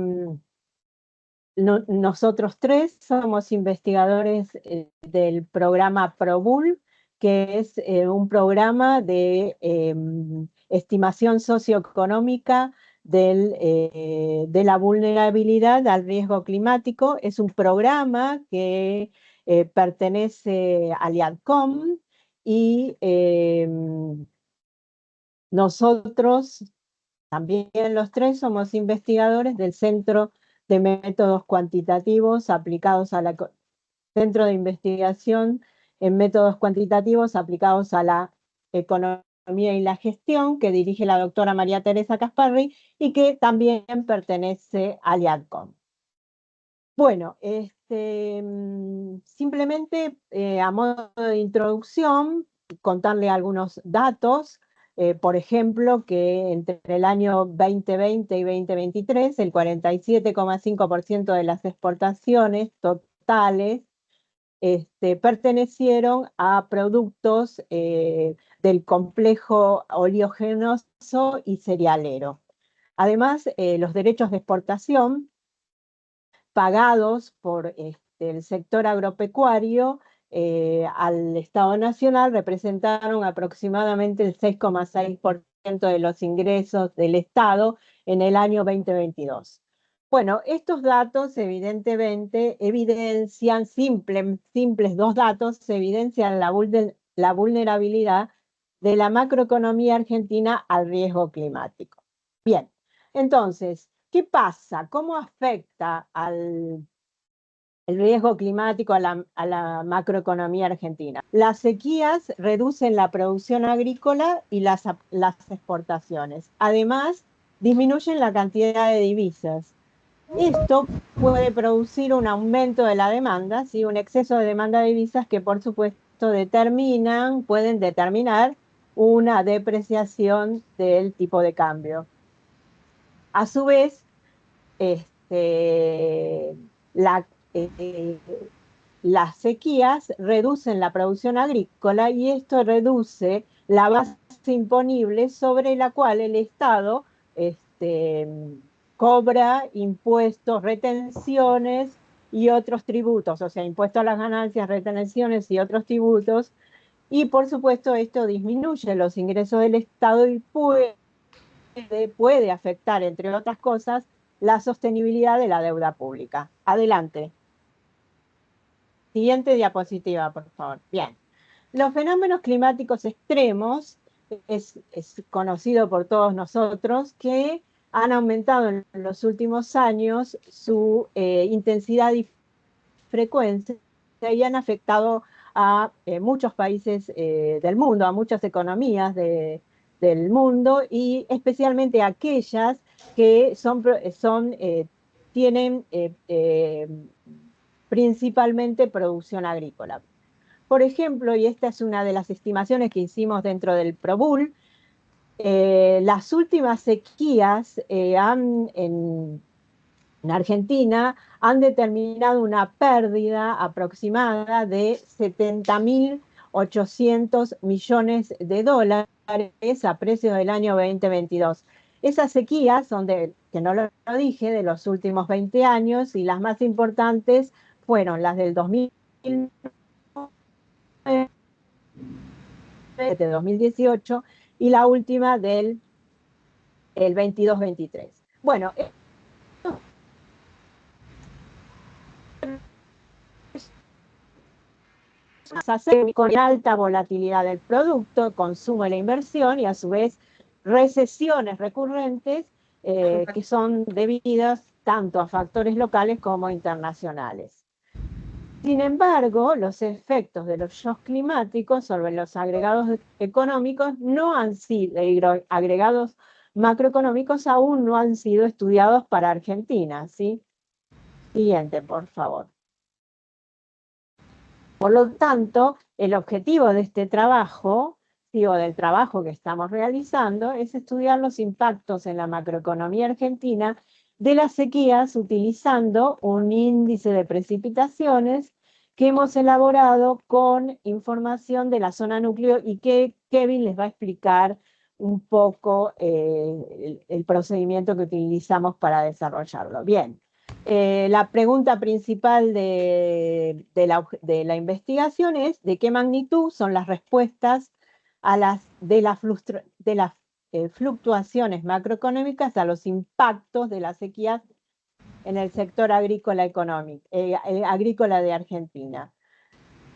nosotros tres somos investigadores del programa PROBUL, que es un programa de estimación socioeconómica de la vulnerabilidad al riesgo climático. Es un programa que pertenece al IADCOM y nosotros también los tres somos investigadores del Centro de Métodos Cuantitativos aplicados a la Centro de Investigación en Métodos Cuantitativos aplicados a la Economía y la Gestión, que dirige la doctora María Teresa Casparri y que también pertenece al IADCOM. Bueno, simplemente a modo de introducción, contarle algunos datos. Por ejemplo, que entre el año 2020 y 2023, el 47,5% de las exportaciones totales pertenecieron a productos del complejo oleaginoso y cerealero. Además, los derechos de exportación pagados por el sector agropecuario al Estado Nacional representaron aproximadamente el 6,6% de los ingresos del Estado en el año 2022. Bueno, estos datos evidentemente evidencian, simples dos datos, evidencian la vulnerabilidad de la macroeconomía argentina al riesgo climático. Bien, entonces, ¿qué pasa? ¿Cómo afecta el riesgo climático a la macroeconomía argentina? Las sequías reducen la producción agrícola y las exportaciones. Además, disminuyen la cantidad de divisas. Esto puede producir un aumento de la demanda, ¿sí? Un exceso de demanda de divisas que por supuesto pueden determinar una depreciación del tipo de cambio. A su vez, las sequías reducen la producción agrícola y esto reduce la base imponible sobre la cual el Estado cobra impuestos, retenciones y otros tributos, o sea, impuestos a las ganancias, retenciones y otros tributos, y por supuesto esto disminuye los ingresos del Estado y puede afectar, entre otras cosas, la sostenibilidad de la deuda pública. Adelante. Siguiente diapositiva, por favor. Bien. Los fenómenos climáticos extremos es conocido por todos nosotros que han aumentado en los últimos años su intensidad y frecuencia y han afectado a muchos países del mundo, a muchas economías del mundo y especialmente a aquellas que tienen principalmente producción agrícola. Por ejemplo, y esta es una de las estimaciones que hicimos dentro del PROBUL, las últimas sequías en Argentina han determinado una pérdida aproximada de 70.800 millones de dólares a precios del año 2022. Esas sequías son que no lo dije, de los últimos 20 años, y las más importantes fueron las del 2009, de 2018 y la última del 22-23. Bueno, con alta volatilidad del producto, consumo de la inversión y a su vez recesiones recurrentes que son debidas tanto a factores locales como internacionales. Sin embargo, los efectos de los shocks climáticos sobre los agregados económicos no han sido, agregados macroeconómicos aún no han sido estudiados para Argentina, ¿sí? Siguiente, por favor. Por lo tanto, el objetivo de este trabajo, o del trabajo que estamos realizando, es estudiar los impactos en la macroeconomía argentina de las sequías utilizando un índice de precipitaciones que hemos elaborado con información de la zona núcleo y que Kevin les va a explicar un poco el procedimiento que utilizamos para desarrollarlo. Bien. La pregunta principal de la investigación es ¿de qué magnitud son las respuestas a las fluctuaciones macroeconómicas a los impactos de las sequías en el sector agrícola de Argentina?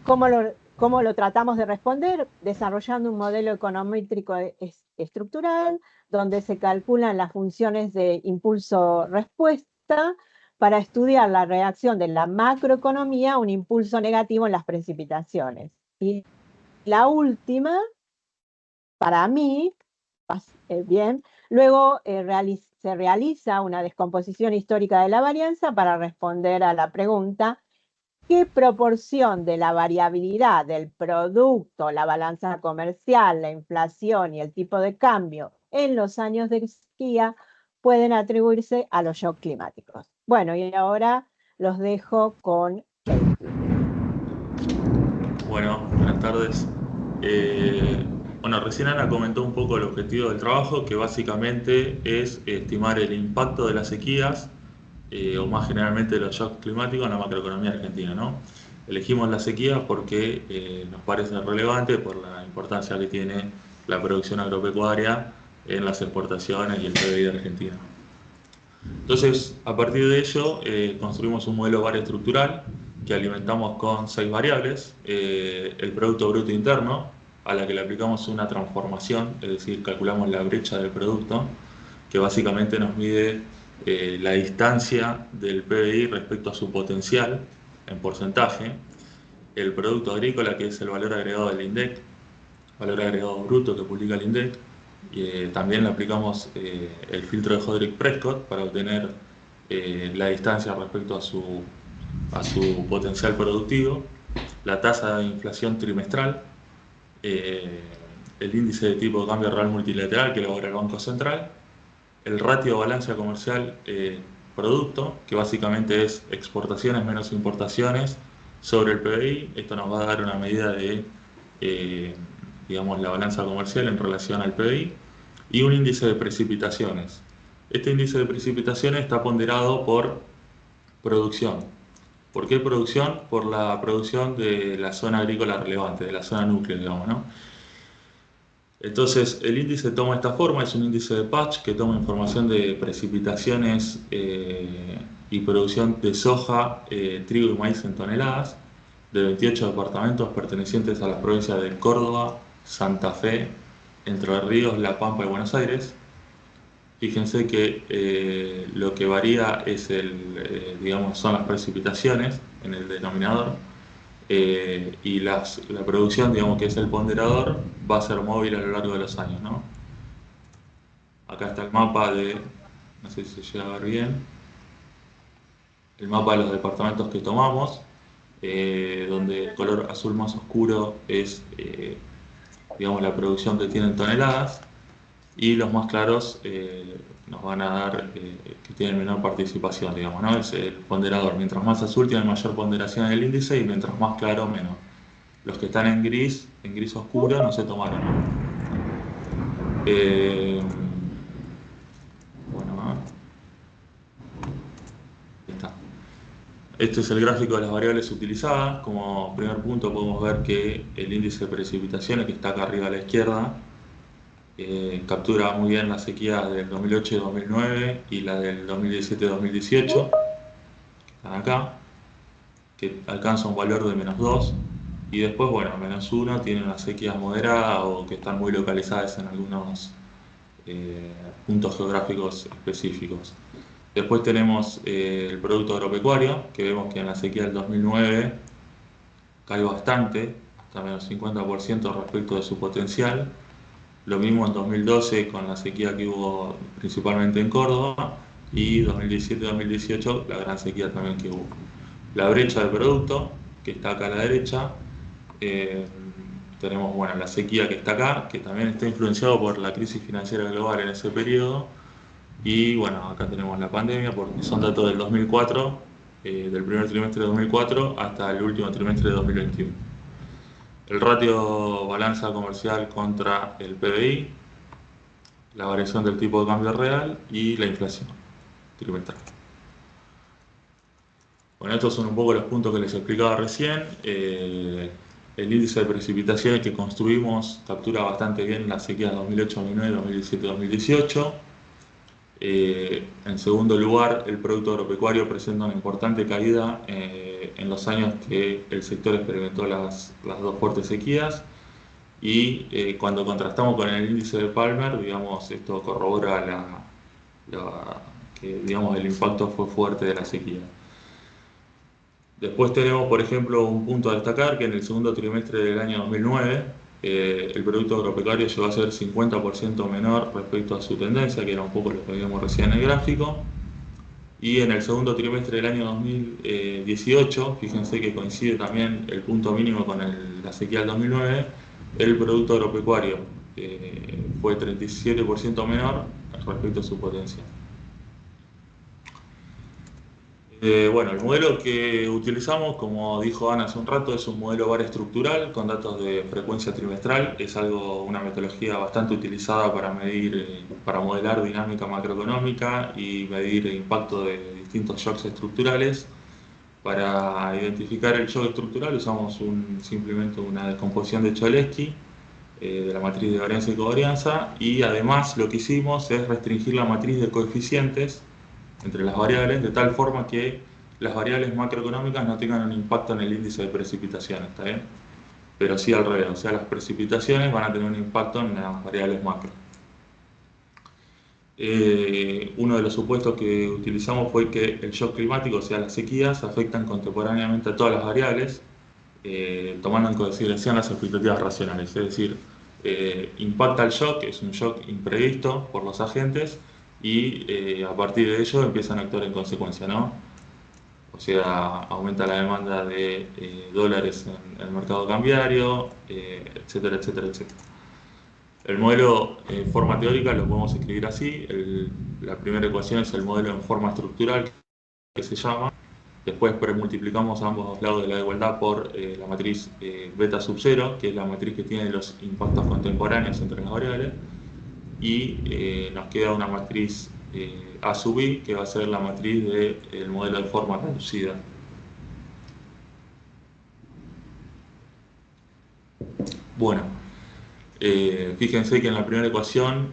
¿Cómo lo tratamos de responder? Desarrollando un modelo econométrico estructural donde se calculan las funciones de impulso-respuesta para estudiar la reacción de la macroeconomía a un impulso negativo en las precipitaciones. Y la última, para mí, bien, luego se realiza una descomposición histórica de la varianza para responder a la pregunta ¿qué proporción de la variabilidad del producto, la balanza comercial, la inflación y el tipo de cambio en los años de sequía pueden atribuirse a los shocks climáticos? Bueno, y ahora los dejo con Kevin. Bueno, buenas tardes. Bueno, recién Ana comentó un poco el objetivo del trabajo, que básicamente es estimar el impacto de las sequías, o más generalmente de los shocks climáticos en la macroeconomía argentina, ¿no? Elegimos la sequía porque nos parece relevante por la importancia que tiene la producción agropecuaria en las exportaciones y el PBI de Argentina. Entonces, a partir de ello, construimos un modelo VAR estructural que alimentamos con 6 variables. El Producto Bruto Interno, a la que le aplicamos una transformación, es decir, calculamos la brecha del producto, que básicamente nos mide la distancia del PBI respecto a su potencial en porcentaje. El Producto Agrícola, que es el valor agregado del INDEC, valor agregado bruto que publica el INDEC. También le aplicamos el filtro de Hodrick-Prescott para obtener la distancia respecto a su potencial productivo, la tasa de inflación trimestral, el índice de tipo de cambio real multilateral que elabora el Banco Central, el ratio de balanza comercial producto, que básicamente es exportaciones menos importaciones sobre el PBI. Esto nos va a dar una medida de digamos, la balanza comercial en relación al PBI, y un índice de precipitaciones. Este índice de precipitaciones está ponderado por producción. ¿Por qué producción? Por la producción de la zona agrícola relevante, de la zona núcleo, digamos, ¿no? Entonces, el índice toma esta forma, es un índice de patch que toma información de precipitaciones y producción de soja, trigo y maíz en toneladas, de 28 departamentos pertenecientes a las provincias de Córdoba, Santa Fe, Entre Ríos, La Pampa y Buenos Aires. Fíjense que lo que varía es digamos, son las precipitaciones en el denominador, y la producción, digamos, que es el ponderador, va a ser móvil a lo largo de los años, ¿no? Acá está el mapa no sé si se llega a ver bien, el mapa de los departamentos que tomamos, donde el color azul más oscuro es, digamos, la producción que tienen toneladas, y los más claros nos van a dar que tienen menor participación, digamos, ¿no? Es el ponderador. Mientras más azul tiene mayor ponderación en el índice, y mientras más claro, menor. Los que están en gris oscuro, no se tomaron, ¿no? Bueno, ahí está. Este es el gráfico de las variables utilizadas. Como primer punto podemos ver que el índice de precipitaciones, que está acá arriba a la izquierda, captura muy bien la sequía del 2008 y 2009 y la del 2017-2018, que están acá, que alcanza un valor de -2. Y después, bueno, -1 tiene unas sequías moderadas o que están muy localizadas en algunos puntos geográficos específicos. Después tenemos el producto agropecuario, que vemos que en la sequía del 2009 cae bastante, hasta -50% respecto de su potencial. Lo mismo en 2012 con la sequía que hubo principalmente en Córdoba, y 2017-2018 la gran sequía también que hubo. La brecha de producto, que está acá a la derecha, tenemos bueno, la sequía que está acá, que también está influenciado por la crisis financiera global en ese periodo, y bueno, acá tenemos la pandemia, porque son datos del 2004, del primer trimestre de 2004 hasta el último trimestre de 2021. El ratio balanza comercial contra el PBI, la variación del tipo de cambio real y la inflación trimestral. Bueno, estos son un poco los puntos que les explicaba recién. El índice de precipitaciones que construimos captura bastante bien las sequías 2008-2009, 2017-2018. En segundo lugar, el producto agropecuario presenta una importante caída en los años que el sector experimentó las dos fuertes sequías, y cuando contrastamos con el índice de Palmer, digamos, esto corrobora que digamos, el impacto fue fuerte de la sequía. Después tenemos, por ejemplo, un punto a destacar, que en el segundo trimestre del año 2009 el producto agropecuario llegó a ser 50% menor respecto a su tendencia, que era un poco lo que vimos recién en el gráfico. Y en el segundo trimestre del año 2018, fíjense que coincide también el punto mínimo con la sequía del 2009, el producto agropecuario fue 37% menor respecto a su potencia. Bueno, el modelo que utilizamos, como dijo Ana hace un rato, es un modelo VAR estructural con datos de frecuencia trimestral. Es una metodología bastante utilizada para para modelar dinámica macroeconómica y medir el impacto de distintos shocks estructurales. Para identificar el shock estructural usamos simplemente una descomposición de Cholesky de la matriz de varianza y covarianza, y además lo que hicimos es restringir la matriz de coeficientes entre las variables, de tal forma que las variables macroeconómicas no tengan un impacto en el índice de precipitaciones, ¿está bien? Pero sí al revés, o sea, las precipitaciones van a tener un impacto en las variables macro. Uno de los supuestos que utilizamos fue que el shock climático, o sea, las sequías, afectan contemporáneamente a todas las variables, tomando en consideración las expectativas racionales, es decir, impacta el shock, es un shock imprevisto por los agentes, y a partir de ello empiezan a actuar en consecuencia, ¿no? O sea, aumenta la demanda de dólares en el mercado cambiario, etcétera, etcétera, etcétera. El modelo en forma teórica lo podemos escribir así. La primera ecuación es el modelo en forma estructural, que se llama. Después multiplicamos a ambos lados de la igualdad por la matriz beta sub 0, que es la matriz que tiene los impactos contemporáneos entre las variables. Y nos queda una matriz A sub I, que va a ser la matriz del modelo de forma reducida. Bueno, fíjense que en la primera ecuación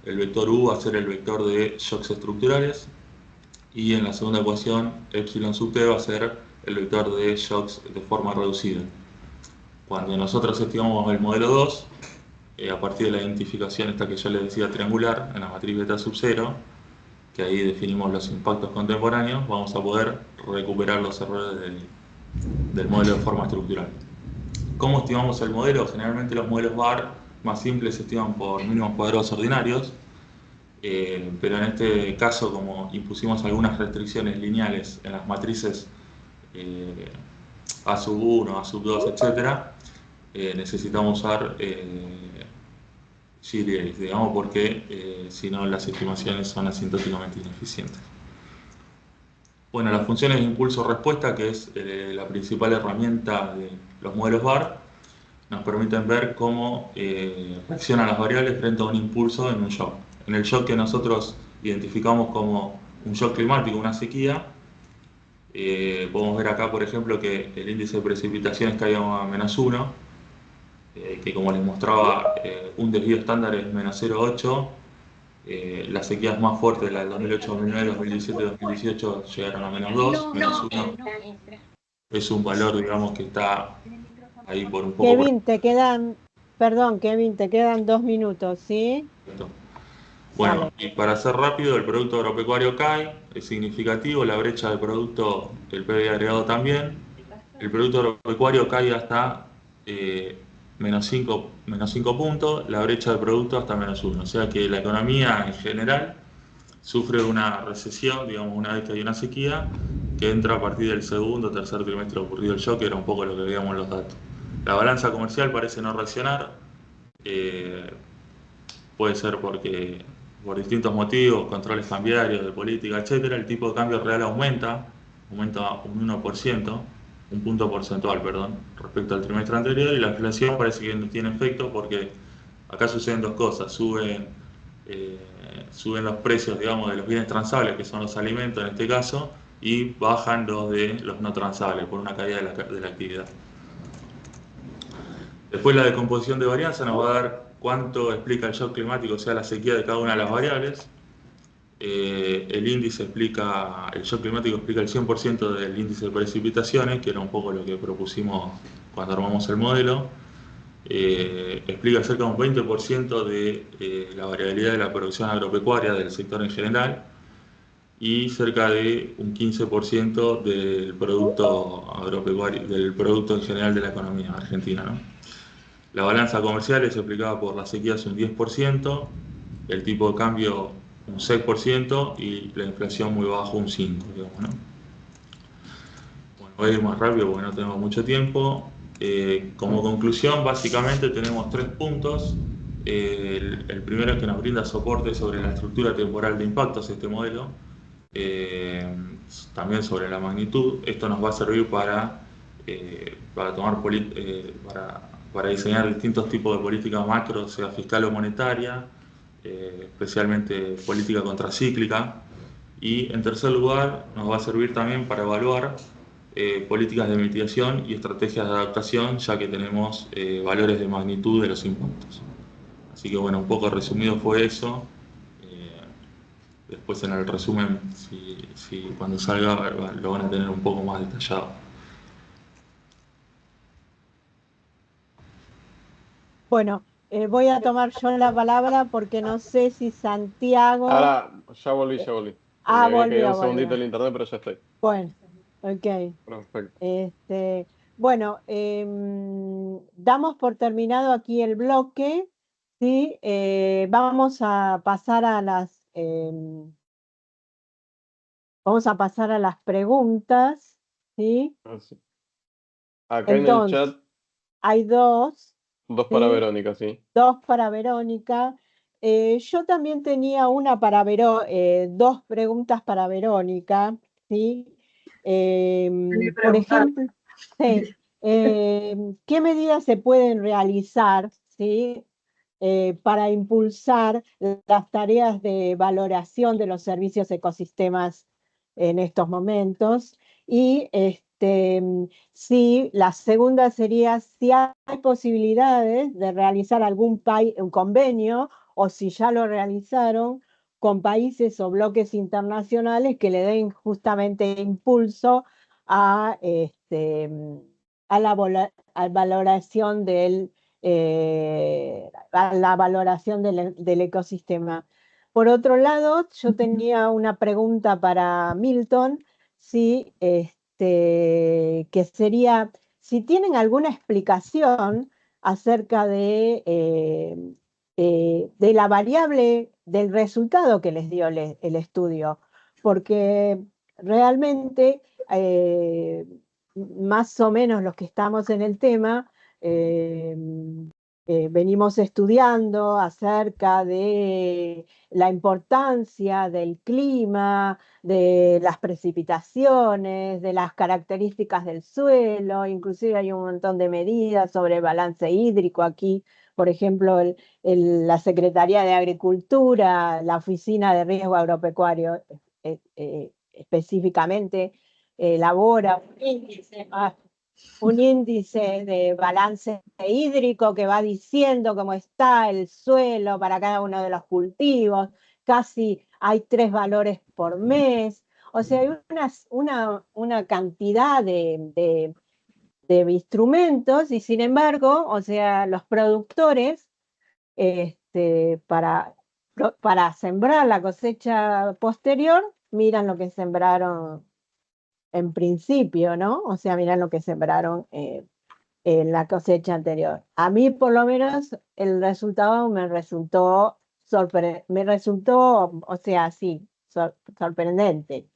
el vector U va a ser el vector de shocks estructurales, y en la segunda ecuación epsilon sub t va a ser el vector de shocks de forma reducida. Cuando nosotros estimamos el modelo 2, a partir de la identificación esta que yo les decía triangular, en la matriz beta sub 0, que ahí definimos los impactos contemporáneos, vamos a poder recuperar los errores del modelo de forma estructural. ¿Cómo estimamos el modelo? Generalmente los modelos VAR más simples se estiman por mínimos cuadrados ordinarios, pero en este caso, como impusimos algunas restricciones lineales en las matrices A sub 1, A sub 2, etc., necesitamos usar G-Days, digamos, porque si no las estimaciones son asintóticamente ineficientes. Bueno, las funciones de impulso-respuesta, que es la principal herramienta de los modelos VAR, nos permiten ver cómo reaccionan las variables frente a un impulso en un shock. En el shock que nosotros identificamos como un shock climático, una sequía, podemos ver acá, por ejemplo, que el índice de precipitaciones caía a -1, que como les mostraba, un desvío estándar es -0,8. Las sequías más fuertes, las del 2008, 2009, 2017, 2018, llegaron a -2, -1. Es un valor, digamos, que está ahí por un poco. Kevin, perdón, Kevin, te quedan 2 minutos, ¿sí? Bueno, y para ser rápido, el producto agropecuario cae, es significativo, la brecha del producto, el PBI agregado también. El producto agropecuario cae hasta -5 puntos, la brecha del producto hasta -1. O sea que la economía en general sufre una recesión, digamos, una vez que hay una sequía, que entra a partir del segundo o tercer trimestre ocurrido el shock, que era un poco lo que veíamos en los datos. La balanza comercial parece no reaccionar, puede ser porque por distintos motivos, controles cambiarios, de política, etcétera, el tipo de cambio real aumenta un 1%, un punto porcentual, perdón, respecto al trimestre anterior, y la inflación parece que no tiene efecto porque acá suceden dos cosas: suben los precios, digamos, de los bienes transables, que son los alimentos en este caso, y bajan los de los no transables por una caída de la actividad. Después la decomposición de varianza nos va a dar cuánto explica el shock climático, o sea, la sequía de cada una de las variables. El shock climático explica el 100% del índice de precipitaciones, que era un poco lo que propusimos cuando armamos el modelo. Explica cerca de un 20% de la variabilidad de la producción agropecuaria del sector en general, y cerca de un 15% del producto agropecuario, del producto en general de la economía argentina, ¿no? La balanza comercial es explicada por las sequías un 10%, el tipo de cambio un 6% y la inflación muy bajo un 5%, digamos, ¿no? Bueno, voy a ir más rápido porque no tenemos mucho tiempo. Como conclusión, básicamente tenemos 3 puntos. El primero es que nos brinda soporte sobre la estructura temporal de impactos este modelo, también sobre la magnitud. Esto nos va a servir para diseñar distintos tipos de política macro, sea fiscal o monetaria, especialmente política contracíclica. Y en tercer lugar, nos va a servir también para evaluar políticas de mitigación y estrategias de adaptación, ya que tenemos valores de magnitud de los impactos. Así que bueno, un poco resumido fue eso. Después en el resumen, si cuando salga, lo van a tener un poco más detallado. Bueno, voy a tomar yo la palabra porque no sé si Santiago... Ahora, ya volví. Porque había caído un segundito el internet, pero ya estoy. Bueno, ok. Perfecto. Bueno, damos por terminado aquí el bloque, ¿sí? Vamos a pasar a las preguntas, ¿sí? Sí. Acá Entonces, en el chat, hay 2. 2 para ¿sí? Verónica, sí. 2 para Verónica. Yo también tenía una para 2 preguntas para Verónica, ¿sí? Por ejemplo, sí, ¿qué medidas se pueden realizar, ¿sí? Para impulsar las tareas de valoración de los servicios ecosistemas en estos momentos? Y sí, la segunda sería si hay posibilidades de realizar un convenio, o si ya lo realizaron, con países o bloques internacionales que le den justamente impulso a la valoración del ecosistema. Por otro lado, yo tenía una pregunta para Milton, ¿sí? Que sería si tienen alguna explicación acerca de la variable del resultado que les dio el estudio, porque realmente más o menos los que estamos en el tema venimos estudiando acerca de la importancia del clima, de las precipitaciones, de las características del suelo, inclusive hay un montón de medidas sobre balance hídrico aquí. Por ejemplo, la Secretaría de Agricultura, la Oficina de Riesgo Agropecuario, específicamente elabora un índice de balance hídrico que va diciendo cómo está el suelo para cada uno de los cultivos. Casi hay 3 valores por mes. O sea, hay una cantidad de instrumentos y sin embargo, o sea, los productores para sembrar la cosecha posterior miran lo que sembraron en principio, ¿no? O sea, miran lo que sembraron en la cosecha anterior. A mí, por lo menos, el resultado me resultó, o sea, sí, sorprendente.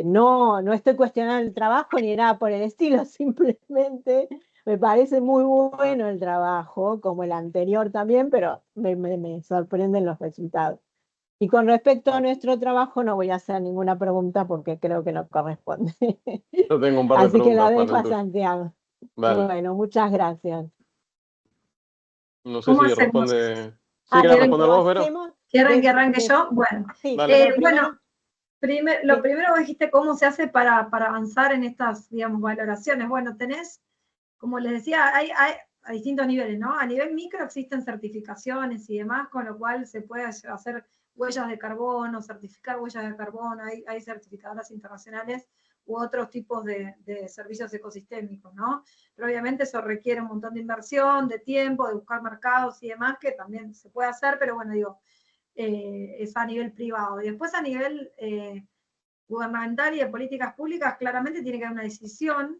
No estoy cuestionando el trabajo ni nada por el estilo, simplemente me parece muy bueno el trabajo, como el anterior también, pero me sorprenden los resultados. Y con respecto a nuestro trabajo, no voy a hacer ninguna pregunta porque creo que no corresponde. Yo tengo un par de Así que la preguntas para dejo el a tuyo. Santiago. Dale. Bueno, muchas gracias. No sé ¿Cómo si hacemos? responde. ¿Sí Ah, querés ¿Quieren responder vos, Vero? que arranque yo? Bueno, Sí, Dale. bueno, lo sí. primero vos dijiste cómo se hace para avanzar en estas, digamos, valoraciones. Bueno, tenés, como les decía, hay a distintos niveles, ¿no? A nivel micro existen certificaciones y demás, con lo cual se puede hacer huellas de carbono, certificar huellas de carbono, hay certificadoras internacionales u otros tipos de servicios ecosistémicos, ¿no? Pero obviamente eso requiere un montón de inversión, de tiempo, de buscar mercados y demás, que también se puede hacer, pero bueno, digo, es a nivel privado. Y después a nivel gubernamental y de políticas públicas, claramente tiene que haber una decisión,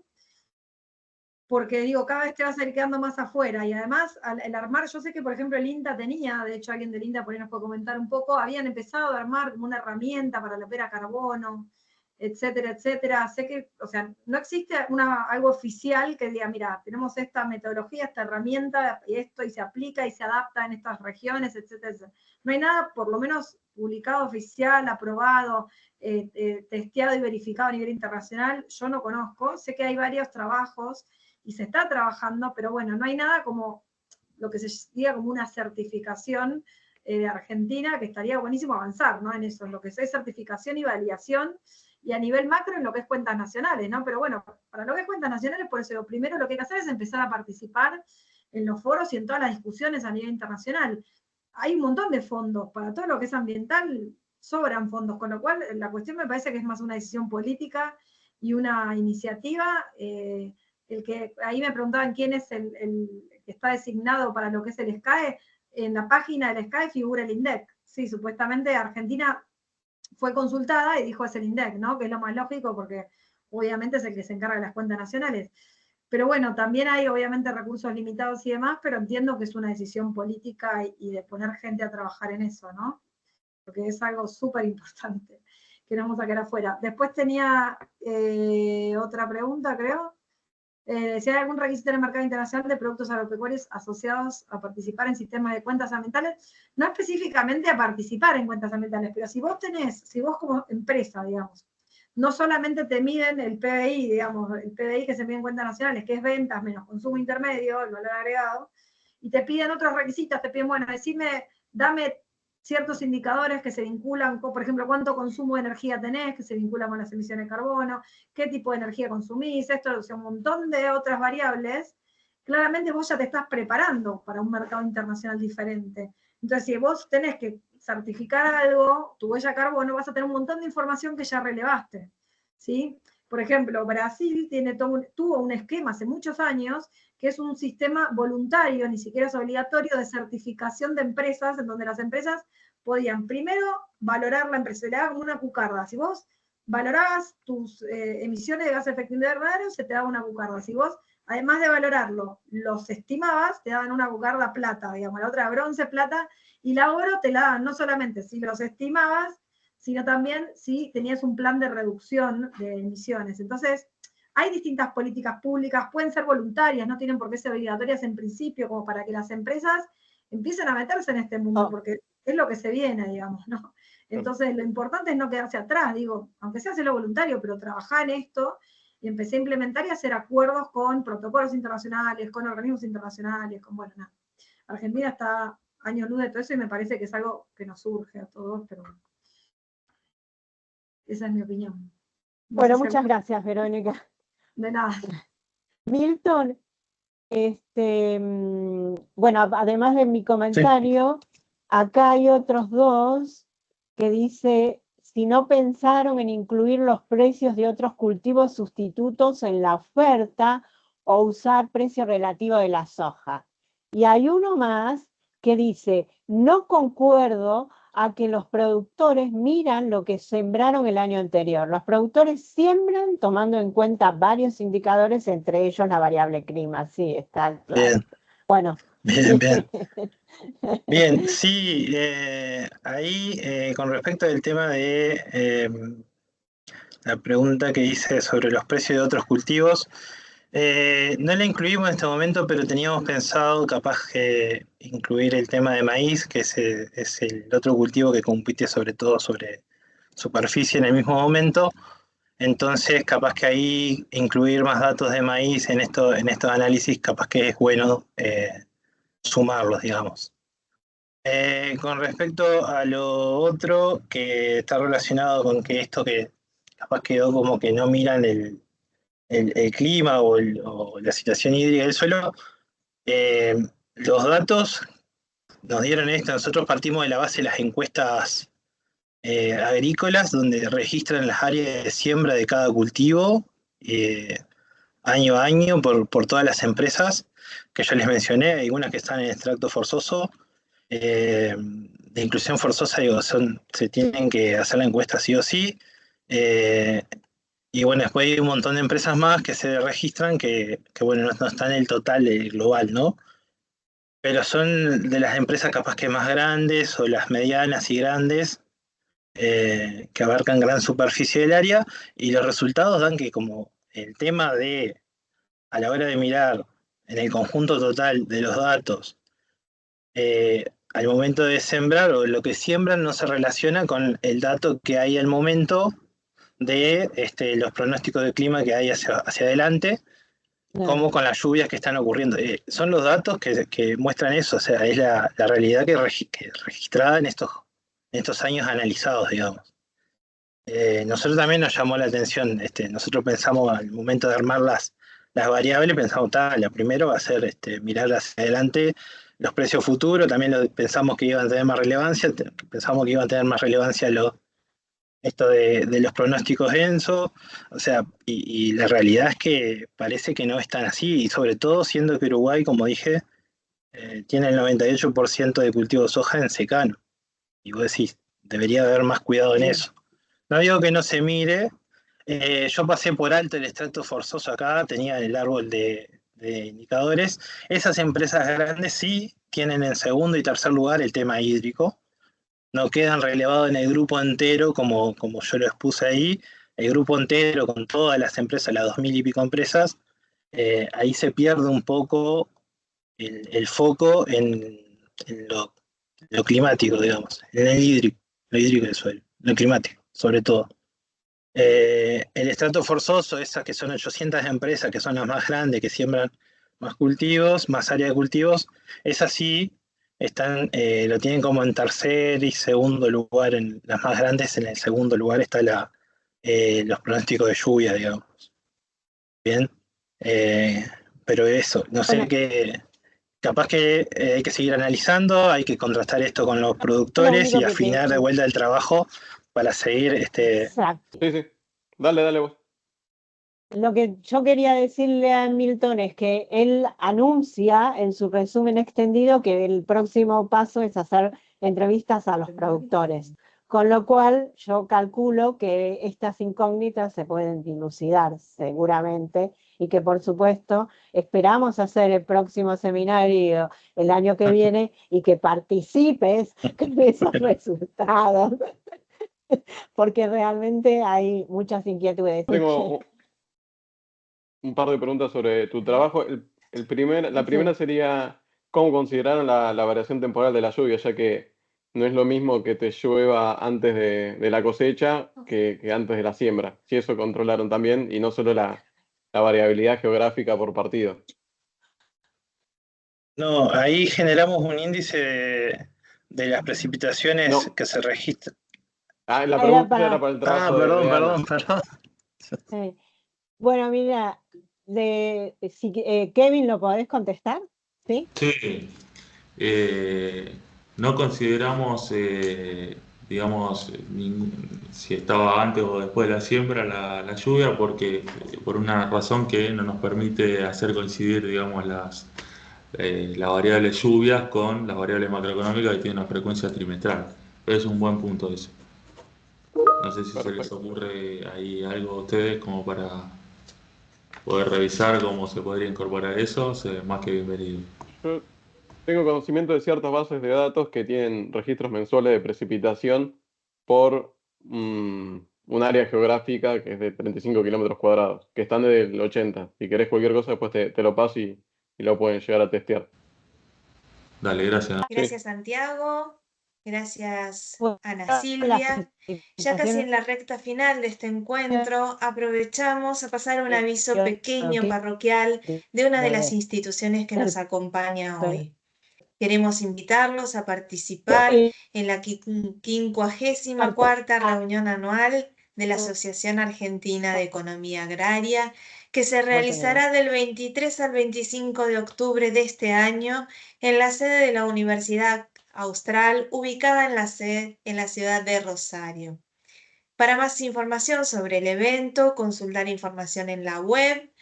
porque digo, cada vez te vas a ir quedando más afuera. Y además, el armar, yo sé que por ejemplo el INTA tenía, de hecho alguien del INTA por ahí nos puede comentar un poco, habían empezado a armar como una herramienta para la pera carbono, etcétera, etcétera. Sé que, o sea, no existe algo oficial que diga, mira, tenemos esta metodología, esta herramienta, y esto, y se aplica y se adapta en estas regiones, etcétera, etcétera. No hay nada, por lo menos, publicado oficial, aprobado, testeado y verificado a nivel internacional. Yo no conozco, sé que hay varios trabajos y se está trabajando, pero bueno, no hay nada como lo que se diga como una certificación de Argentina, que estaría buenísimo avanzar, ¿no? En eso, en lo que es certificación y validación, y a nivel macro en lo que es cuentas nacionales, ¿no? Pero bueno, para lo que es cuentas nacionales, por eso lo primero lo que hay que hacer es empezar a participar en los foros y en todas las discusiones a nivel internacional. Hay un montón de fondos, para todo lo que es ambiental, sobran fondos, con lo cual la cuestión me parece que es más una decisión política y una iniciativa. El que ahí me preguntaban quién es el que está designado para lo que es el SCAE, en la página del SCAE figura el INDEC. Sí, supuestamente Argentina fue consultada y dijo es el INDEC, ¿no? Que es lo más lógico porque obviamente es el que se encarga de las cuentas nacionales. Pero bueno, también hay obviamente recursos limitados y demás, pero entiendo que es una decisión política y de poner gente a trabajar en eso, ¿no? Porque es algo súper importante que no vamos a quedar afuera. Después tenía otra pregunta, creo. Si hay algún requisito en el mercado internacional de productos agropecuarios asociados a participar en sistemas de cuentas ambientales, no específicamente a participar en cuentas ambientales, pero si vos como empresa, digamos, no solamente te miden el PBI, digamos, el PBI que se mide en cuentas nacionales, que es ventas menos consumo intermedio, el valor agregado, y te piden otros requisitos, te piden, bueno, dame ciertos indicadores que se vinculan, por ejemplo, cuánto consumo de energía tenés, que se vinculan con las emisiones de carbono, qué tipo de energía consumís, esto, o sea, un montón de otras variables. Claramente vos ya te estás preparando para un mercado internacional diferente. Entonces, si vos tenés que certificar algo, tu huella de carbono, vas a tener un montón de información que ya relevaste, ¿sí? Por ejemplo, Brasil tuvo un esquema hace muchos años que es un sistema voluntario, ni siquiera es obligatorio, de certificación de empresas, en donde las empresas podían primero valorar la empresa, se le daba como una cucarda. Si vos valorabas tus emisiones de gases de efecto invernadero, se te daba una cucarda. Si vos, además de valorarlo, los estimabas, te daban una cucarda plata, digamos, la otra bronce, plata, y la oro te la daban no solamente si los estimabas, sino también si tenías un plan de reducción de emisiones. Entonces, hay distintas políticas públicas, pueden ser voluntarias, no tienen por qué ser obligatorias en principio, como para que las empresas empiecen a meterse en este mundo, porque es lo que se viene, digamos, ¿no? Entonces, lo importante es no quedarse atrás, digo, aunque sea hacerlo voluntario, pero trabajar en esto, y empecé a implementar y hacer acuerdos con protocolos internacionales, con organismos internacionales, con, bueno, nada. Argentina está años luz de todo eso y me parece que es algo que nos surge a todos, pero esa es mi opinión. No Bueno, sé si muchas gracias, Verónica. de nada. Milton, bueno, además de mi comentario, acá hay otros dos que dice, si no pensaron en incluir los precios de otros cultivos sustitutos en la oferta o usar precio relativo de la soja. Y hay uno más que dice, no concuerdo a que los productores miran lo que sembraron el año anterior. Los productores siembran tomando en cuenta varios indicadores, entre ellos la variable clima. Sí, está claro. Bien. Bueno. Bien, bien. Bien, sí, ahí con respecto al tema de la pregunta que hice sobre los precios de otros cultivos, no la incluimos en este momento, pero teníamos pensado capaz que incluir el tema de maíz, que es el otro cultivo que compite sobre todo sobre superficie en el mismo momento. Entonces, capaz que ahí incluir más datos de maíz en estos análisis, capaz que es bueno sumarlos, digamos. Con respecto a lo otro que está relacionado con que esto que capaz quedó como que no miran el clima o la situación hídrica del suelo, los datos nos dieron esto. Nosotros partimos de la base de las encuestas agrícolas, donde registran las áreas de siembra de cada cultivo año a año por todas las empresas que yo les mencioné. Hay algunas que están en extracto forzoso. De inclusión forzosa, digo, se tienen que hacer la encuesta sí o sí. Y bueno, después hay un montón de empresas más que se registran que bueno, no están en el total global, ¿no? Pero son de las empresas capaz que más grandes o las medianas y grandes que abarcan gran superficie del área, y los resultados dan que como el tema de, a la hora de mirar en el conjunto total de los datos, al momento de sembrar o lo que siembran no se relaciona con el dato que hay al momento de los pronósticos de clima que hay hacia adelante, como con las lluvias que están ocurriendo. Son los datos que muestran eso, o sea, es la realidad que registrada en estos años analizados, digamos. Nosotros también nos llamó la atención, nosotros pensamos al momento de armar las variables, pensamos, la primero va a ser mirar hacia adelante los precios futuros, también pensamos que iban a tener más relevancia, pensamos que iban a tener más relevancia esto de los pronósticos ENSO, o sea, y la realidad es que parece que no es tan así, y sobre todo siendo que Uruguay, como dije, tiene el 98% de cultivo de soja en secano, y vos decís, debería haber más cuidado en eso. No digo que no se mire, yo pasé por alto el extracto forzoso acá, tenía el árbol de indicadores. Esas empresas grandes sí tienen en segundo y tercer lugar el tema hídrico, no quedan relevados en el grupo entero como yo lo expuse ahí, el grupo entero con todas las empresas, las 2000 y pico empresas, ahí se pierde un poco el foco en lo climático, digamos, en el hídrico, lo hídrico del suelo, lo climático, sobre todo. El estrato forzoso, esas que son 800 empresas, que son las más grandes, que siembran más cultivos, más área de cultivos, esas sí lo tienen como en tercer y segundo lugar, en las más grandes, en el segundo lugar está los pronósticos de lluvia, digamos. Bien, pero eso, no sé qué, capaz que hay que seguir analizando, hay que contrastar esto con los productores y afinar de vuelta el trabajo para seguir Exacto. Sí. Dale vos. Lo que yo quería decirle a Milton es que él anuncia en su resumen extendido que el próximo paso es hacer entrevistas a los productores, con lo cual yo calculo que estas incógnitas se pueden dilucidar seguramente y que por supuesto esperamos hacer el próximo seminario el año que viene y que participes con esos resultados. Porque realmente hay muchas inquietudes. Tengo un par de preguntas sobre tu trabajo. La primera sería, ¿cómo consideraron la variación temporal de la lluvia? Ya que no es lo mismo que te llueva antes de la cosecha que antes de la siembra. Si eso controlaron también, y no solo la variabilidad geográfica por partido. No, ahí generamos un índice de las precipitaciones No. que se registran. Ah, la Era pregunta para- era para el trabajo de Ana. Sí. Bueno, mira, Kevin, ¿lo podés contestar? ¿Sí? Sí, no consideramos, digamos, si estaba antes o después de la siembra la lluvia, porque por una razón que no nos permite hacer coincidir, digamos, las variables lluvias con las variables macroeconómicas que tienen una frecuencia trimestral. Pero es un buen punto eso. No sé si se les Perfecto. ocurre ahí algo a ustedes como para poder revisar cómo se podría incorporar eso, más que bienvenido. Yo tengo conocimiento de ciertas bases de datos que tienen registros mensuales de precipitación por un área geográfica que es de 35 kilómetros cuadrados, que están desde el 80. Si querés cualquier cosa, después te lo paso y lo pueden llegar a testear. Dale, gracias. Gracias, Santiago. Gracias, Bueno, Ana las Silvia. Ya casi en precipitaciones la recta final de este encuentro, aprovechamos a pasar un aviso pequeño parroquial de una de las instituciones que nos acompaña hoy. Queremos invitarlos a participar en la 54ª reunión anual de la Asociación Argentina de Economía Agraria, que se realizará del 23 al 25 de octubre de este año en la sede de la Universidad Austral, ubicada en la ciudad de Rosario. Para más información sobre el evento, consultar información en la web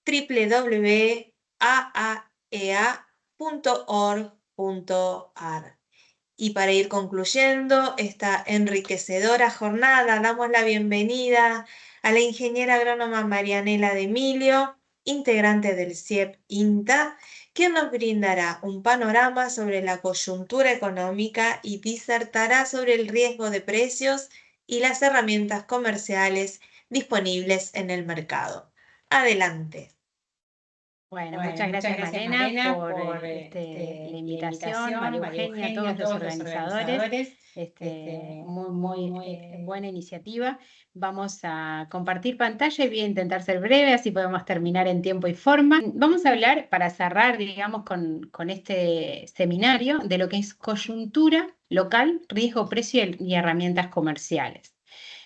www.aaea.org.ar. Y para ir concluyendo esta enriquecedora jornada, damos la bienvenida a la ingeniera agrónoma Marianela de Emilio, integrante del CIEP INTA, quien nos brindará un panorama sobre la coyuntura económica y disertará sobre el riesgo de precios y las herramientas comerciales disponibles en el mercado. Adelante. Bueno, muchas gracias Malena por la invitación, María Eugenia, a todos los organizadores. Muy buena iniciativa. Vamos a compartir pantalla y voy a intentar ser breve, así podemos terminar en tiempo y forma. Vamos a hablar, para cerrar, digamos, con este seminario, de lo que es coyuntura local, riesgo, precio y herramientas comerciales.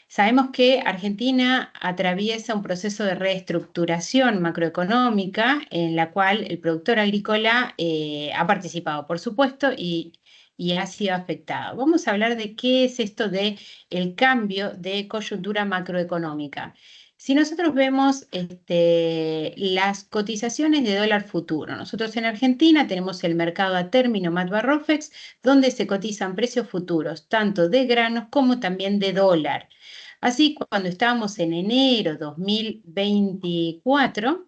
Sabemos que Argentina atraviesa un proceso de reestructuración macroeconómica en la cual el productor agrícola ha participado, por supuesto, y ha sido afectado. Vamos a hablar de qué es esto de el cambio de coyuntura macroeconómica. Si nosotros vemos las cotizaciones de dólar futuro, nosotros en Argentina tenemos el mercado a término MATBA-ROFEX, donde se cotizan precios futuros, tanto de granos como también de dólar. Así, cuando estábamos en enero 2024,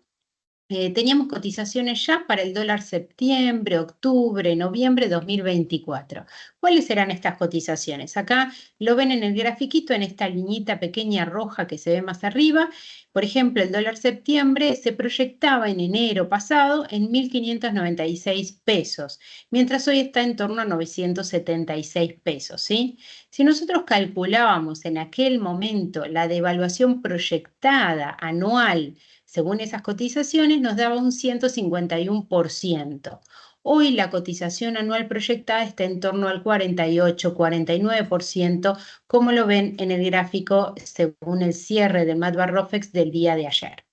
teníamos cotizaciones ya para el dólar septiembre, octubre, noviembre 2024. ¿Cuáles serán estas cotizaciones? Acá lo ven en el grafiquito, en esta liñita pequeña roja que se ve más arriba. Por ejemplo, el dólar septiembre se proyectaba en enero pasado en 1.596 pesos, mientras hoy está en torno a 976 pesos, ¿sí? Si nosotros calculábamos en aquel momento la devaluación proyectada anual según esas cotizaciones, nos daba un 151%. Hoy la cotización anual proyectada está en torno al 48-49%, como lo ven en el gráfico según el cierre del MATBA-ROFEX del día de ayer.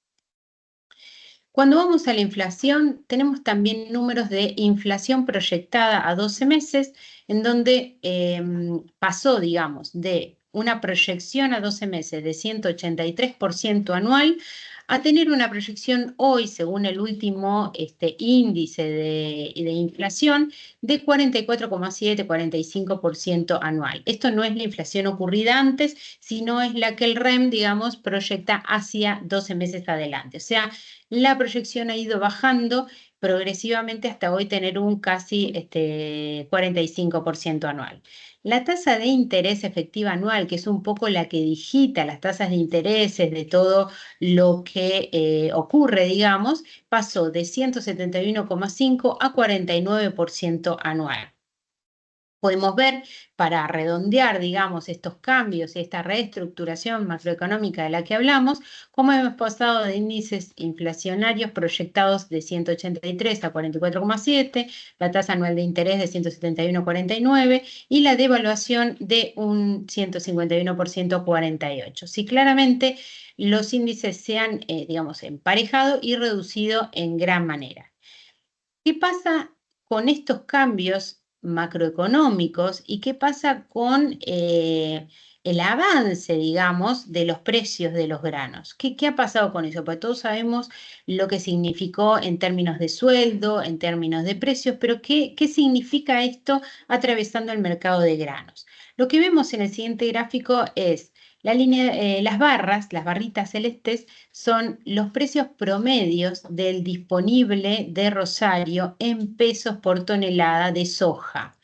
Cuando vamos a la inflación, tenemos también números de inflación proyectada a 12 meses, en donde pasó, digamos, de una proyección a 12 meses de 183% anual a tener una proyección hoy, según el último índice de inflación, de 44,7-45% anual. Esto no es la inflación ocurrida antes, sino es la que el REM, digamos, proyecta hacia 12 meses adelante. O sea, la proyección ha ido bajando progresivamente hasta hoy tener un casi 45% anual. La tasa de interés efectiva anual, que es un poco la que digita las tasas de intereses de todo lo que ocurre, digamos, pasó de 171,5 a 49% anual. Podemos ver, para redondear, digamos, estos cambios y esta reestructuración macroeconómica de la que hablamos, cómo hemos pasado de índices inflacionarios proyectados de 183 a 44,7, la tasa anual de interés de 171 a 49 y la devaluación de un 151% a 48. Sí, claramente los índices se han, digamos, emparejado y reducido en gran manera. ¿Qué pasa con estos cambios macroeconómicos y qué pasa con el avance, digamos, de los precios de los granos? ¿Qué ha pasado con eso? Porque todos sabemos lo que significó en términos de sueldo, en términos de precios, pero ¿qué significa esto atravesando el mercado de granos? Lo que vemos en el siguiente gráfico es la línea, las barritas celestes son los precios promedios del disponible de Rosario en pesos por tonelada de soja.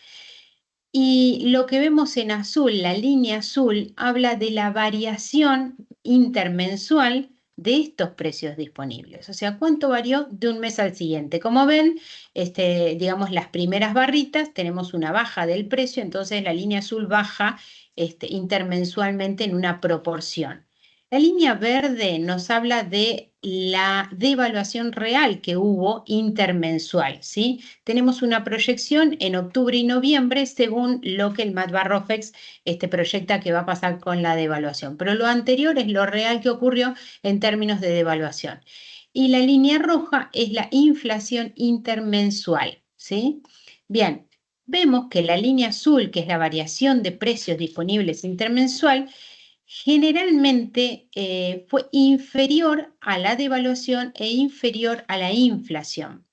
Y lo que vemos en azul, la línea azul, habla de la variación intermensual de estos precios disponibles. O sea, ¿cuánto varió de un mes al siguiente? Como ven, digamos, las primeras barritas tenemos una baja del precio, entonces la línea azul baja intermensualmente en una proporción. La línea verde nos habla de la devaluación real que hubo intermensual, ¿sí? Tenemos una proyección en octubre y noviembre según lo que el Matbarrofex proyecta que va a pasar con la devaluación. Pero lo anterior es lo real que ocurrió en términos de devaluación. Y la línea roja es la inflación intermensual, ¿sí? Bien, vemos que la línea azul, que es la variación de precios disponibles intermensual, generalmente fue inferior a la devaluación e inferior a la inflación.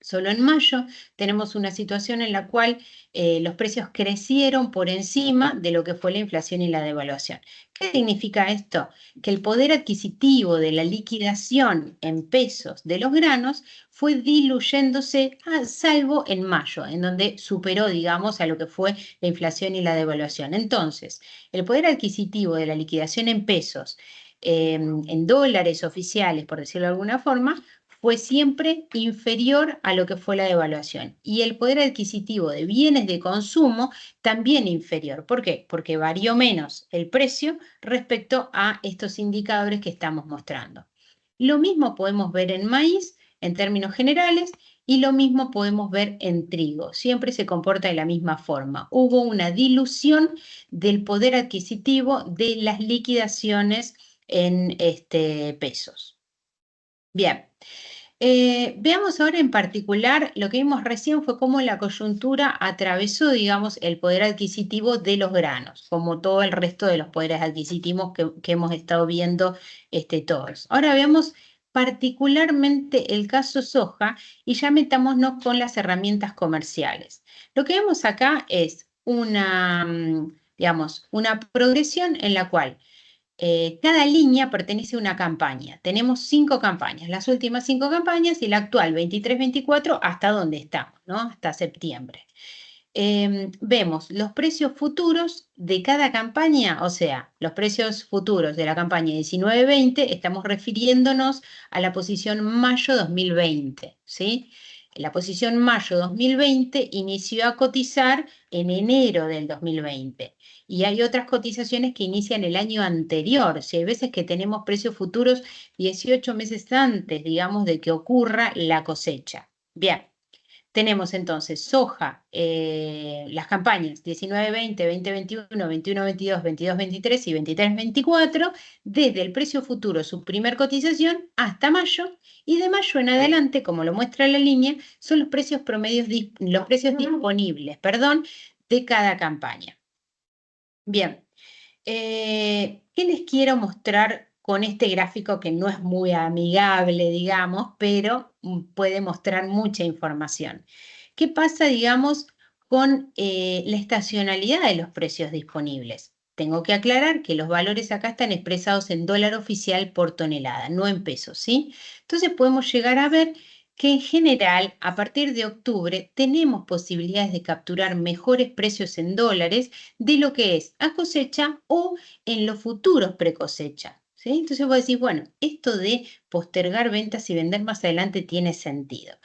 Solo en mayo tenemos una situación en la cual los precios crecieron por encima de lo que fue la inflación y la devaluación. ¿Qué significa esto? Que el poder adquisitivo de la liquidación en pesos de los granos fue diluyéndose, salvo en mayo, en donde superó, digamos, a lo que fue la inflación y la devaluación. Entonces, el poder adquisitivo de la liquidación en pesos, en dólares oficiales, por decirlo de alguna forma, fue siempre inferior a lo que fue la devaluación. Y el poder adquisitivo de bienes de consumo también inferior. ¿Por qué? Porque varió menos el precio respecto a estos indicadores que estamos mostrando. Lo mismo podemos ver en maíz en términos generales y lo mismo podemos ver en trigo. Siempre se comporta de la misma forma. Hubo una dilución del poder adquisitivo de las liquidaciones en pesos. Bien. Veamos ahora en particular, lo que vimos recién fue cómo la coyuntura atravesó, digamos, el poder adquisitivo de los granos, como todo el resto de los poderes adquisitivos que hemos estado viendo todos. Ahora veamos particularmente el caso soja y ya metámonos con las herramientas comerciales. Lo que vemos acá es una, digamos, una progresión en la cual cada línea pertenece a una campaña. Tenemos 5 campañas, las últimas 5 campañas y la actual 23-24 hasta donde estamos, ¿no? Hasta septiembre. Vemos los precios futuros de cada campaña, o sea, los precios futuros de la campaña 19-20, estamos refiriéndonos a la posición mayo 2020, ¿sí? La posición mayo 2020 inició a cotizar en enero del 2020. Y hay otras cotizaciones que inician el año anterior. Si hay veces que tenemos precios futuros 18 meses antes, digamos, de que ocurra la cosecha. Bien, tenemos entonces soja, las campañas 19-20, 20-21, 21-22, 22-23 y 23-24, desde el precio futuro, su primer cotización, hasta mayo, y de mayo en adelante, como lo muestra la línea, son los precios promedios, los precios disponibles, de cada campaña. Bien, ¿qué les quiero mostrar con este gráfico que no es muy amigable, digamos, pero puede mostrar mucha información? ¿Qué pasa, digamos, con la estacionalidad de los precios disponibles? Tengo que aclarar que los valores acá están expresados en dólar oficial por tonelada, no en pesos, ¿sí? Entonces podemos llegar a ver que en general a partir de octubre tenemos posibilidades de capturar mejores precios en dólares de lo que es a cosecha o en los futuros pre-cosecha. ¿Sí? Entonces vos decís, bueno, esto de postergar ventas y vender más adelante tiene sentido.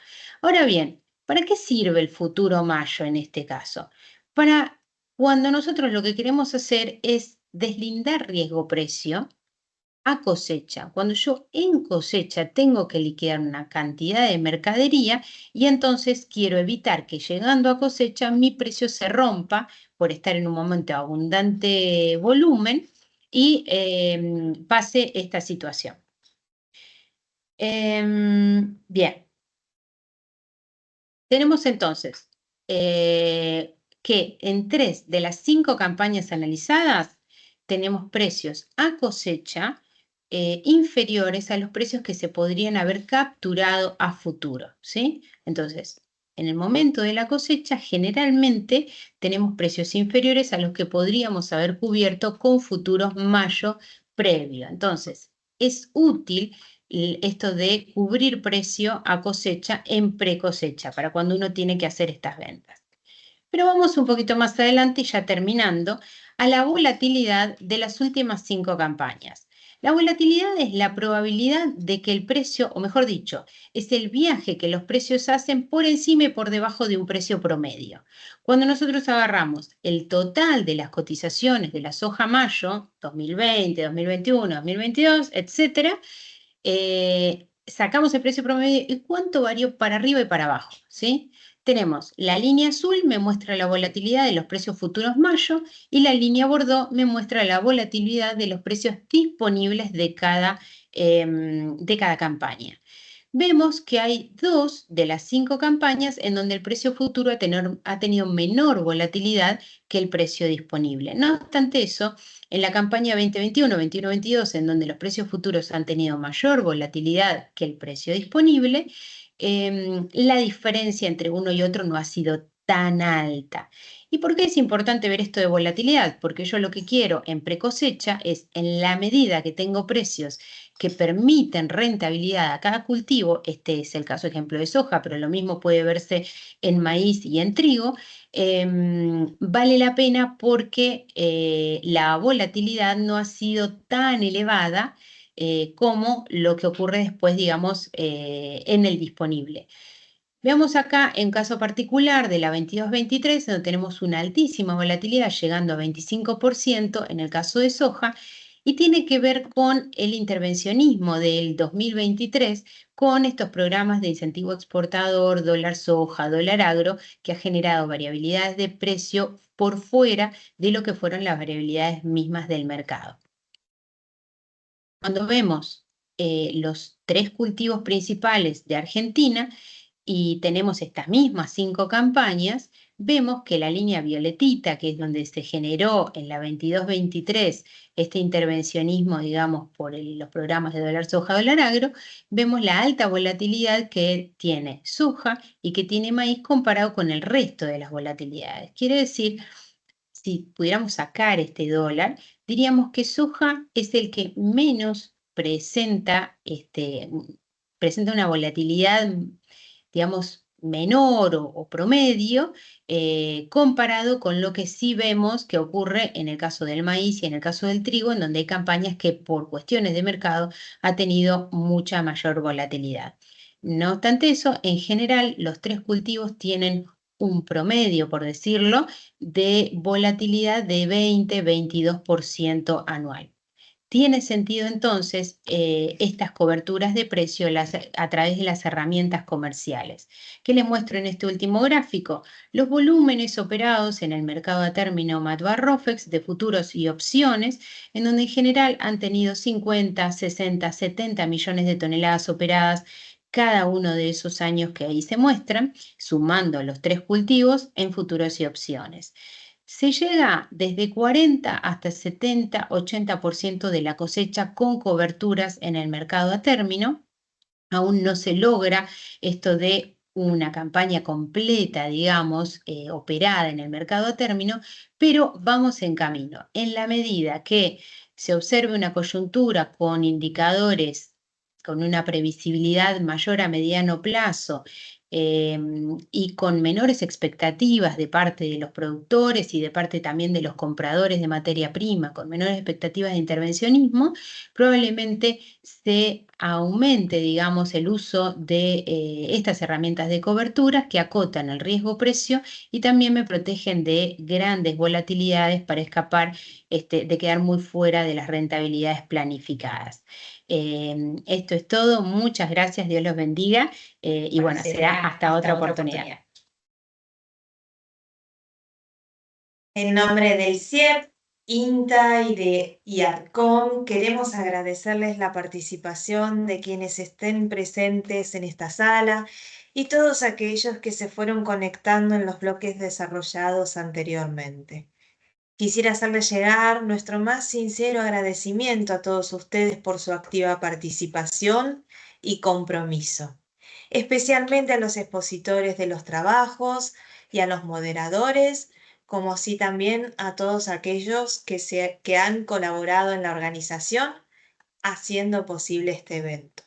Ahora bien, ¿para qué sirve el futuro mayo en este caso? Para cuando nosotros lo que queremos hacer es deslindar riesgo-precio a cosecha. Cuando yo en cosecha tengo que liquidar una cantidad de mercadería y entonces quiero evitar que llegando a cosecha mi precio se rompa por estar en un momento de abundante volumen y pase esta situación. Bien. Tenemos entonces que en 3 de las 5 campañas analizadas tenemos precios a cosecha inferiores a los precios que se podrían haber capturado a futuro, ¿sí? Entonces, en el momento de la cosecha, generalmente tenemos precios inferiores a los que podríamos haber cubierto con futuros mayo previo. Entonces, es útil esto de cubrir precio a cosecha en pre-cosecha, para cuando uno tiene que hacer estas ventas. Pero vamos un poquito más adelante, ya terminando, a la volatilidad de las últimas 5 campañas. La volatilidad es la probabilidad de que el precio, o mejor dicho, es el viaje que los precios hacen por encima y por debajo de un precio promedio. Cuando nosotros agarramos el total de las cotizaciones de la soja mayo, 2020, 2021, 2022, etcétera, sacamos el precio promedio y cuánto varió para arriba y para abajo, ¿sí? Tenemos la línea azul, me muestra la volatilidad de los precios futuros mayo, y la línea bordó me muestra la volatilidad de los precios disponibles de cada campaña. Vemos que hay 2 de las 5 campañas en donde el precio futuro ha tenido menor volatilidad que el precio disponible. No obstante eso, en la campaña 2021-21-22, en donde los precios futuros han tenido mayor volatilidad que el precio disponible, la diferencia entre uno y otro no ha sido tan alta. ¿Y por qué es importante ver esto de volatilidad? Porque yo lo que quiero en precosecha es, en la medida que tengo precios que permiten rentabilidad a cada cultivo, este es el caso ejemplo de soja, pero lo mismo puede verse en maíz y en trigo, vale la pena porque la volatilidad no ha sido tan elevada como lo que ocurre después, digamos, en el disponible. Veamos acá en caso particular de la 22-23, donde tenemos una altísima volatilidad llegando a 25% en el caso de soja, y tiene que ver con el intervencionismo del 2023 con estos programas de incentivo exportador, dólar soja, dólar agro, que ha generado variabilidades de precio por fuera de lo que fueron las variabilidades mismas del mercado. Cuando vemos los 3 cultivos principales de Argentina y tenemos estas mismas 5 campañas, vemos que la línea violetita, que es donde se generó en la 22-23 este intervencionismo, digamos, por los programas de dólar soja, dólar agro, vemos la alta volatilidad que tiene soja y que tiene maíz comparado con el resto de las volatilidades. Quiere decir, si pudiéramos sacar este dólar, diríamos que soja es el que menos presenta una volatilidad, digamos, menor o promedio, comparado con lo que sí vemos que ocurre en el caso del maíz y en el caso del trigo, en donde hay campañas que por cuestiones de mercado ha tenido mucha mayor volatilidad. No obstante eso, en general, los 3 cultivos tienen un promedio, por decirlo, de volatilidad de 20-22% anual. Tiene sentido entonces estas coberturas de precio a través de las herramientas comerciales. ¿Qué les muestro en este último gráfico? Los volúmenes operados en el mercado a término MATBA-ROFEX de futuros y opciones, en donde en general han tenido 50, 60, 70 millones de toneladas operadas cada uno de esos años que ahí se muestran, sumando los 3 cultivos en futuros y opciones. Se llega desde 40 hasta 70, 80% de la cosecha con coberturas en el mercado a término. Aún no se logra esto de una campaña completa, digamos, operada en el mercado a término, pero vamos en camino. En la medida que se observe una coyuntura con indicadores con una previsibilidad mayor a mediano plazo y con menores expectativas de parte de los productores y de parte también de los compradores de materia prima, con menores expectativas de intervencionismo, probablemente se aumente, digamos, el uso de estas herramientas de cobertura que acotan el riesgo-precio y también me protegen de grandes volatilidades para escapar de quedar muy fuera de las rentabilidades planificadas. Esto es todo, muchas gracias, Dios los bendiga y bueno, será hasta otra oportunidad. En nombre del CIEP, INTA y ARCOM, queremos agradecerles la participación de quienes estén presentes en esta sala y todos aquellos que se fueron conectando en los bloques desarrollados anteriormente. Quisiera hacerles llegar nuestro más sincero agradecimiento a todos ustedes por su activa participación y compromiso, especialmente a los expositores de los trabajos y a los moderadores, como así también a todos aquellos que han colaborado en la organización haciendo posible este evento.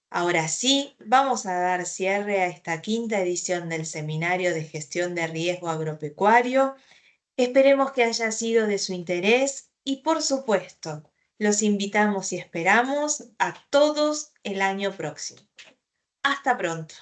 Ahora sí, vamos a dar cierre a esta quinta edición del Seminario de Gestión de Riesgo Agropecuario. Esperemos que haya sido de su interés y, por supuesto, los invitamos y esperamos a todos el año próximo. Hasta pronto.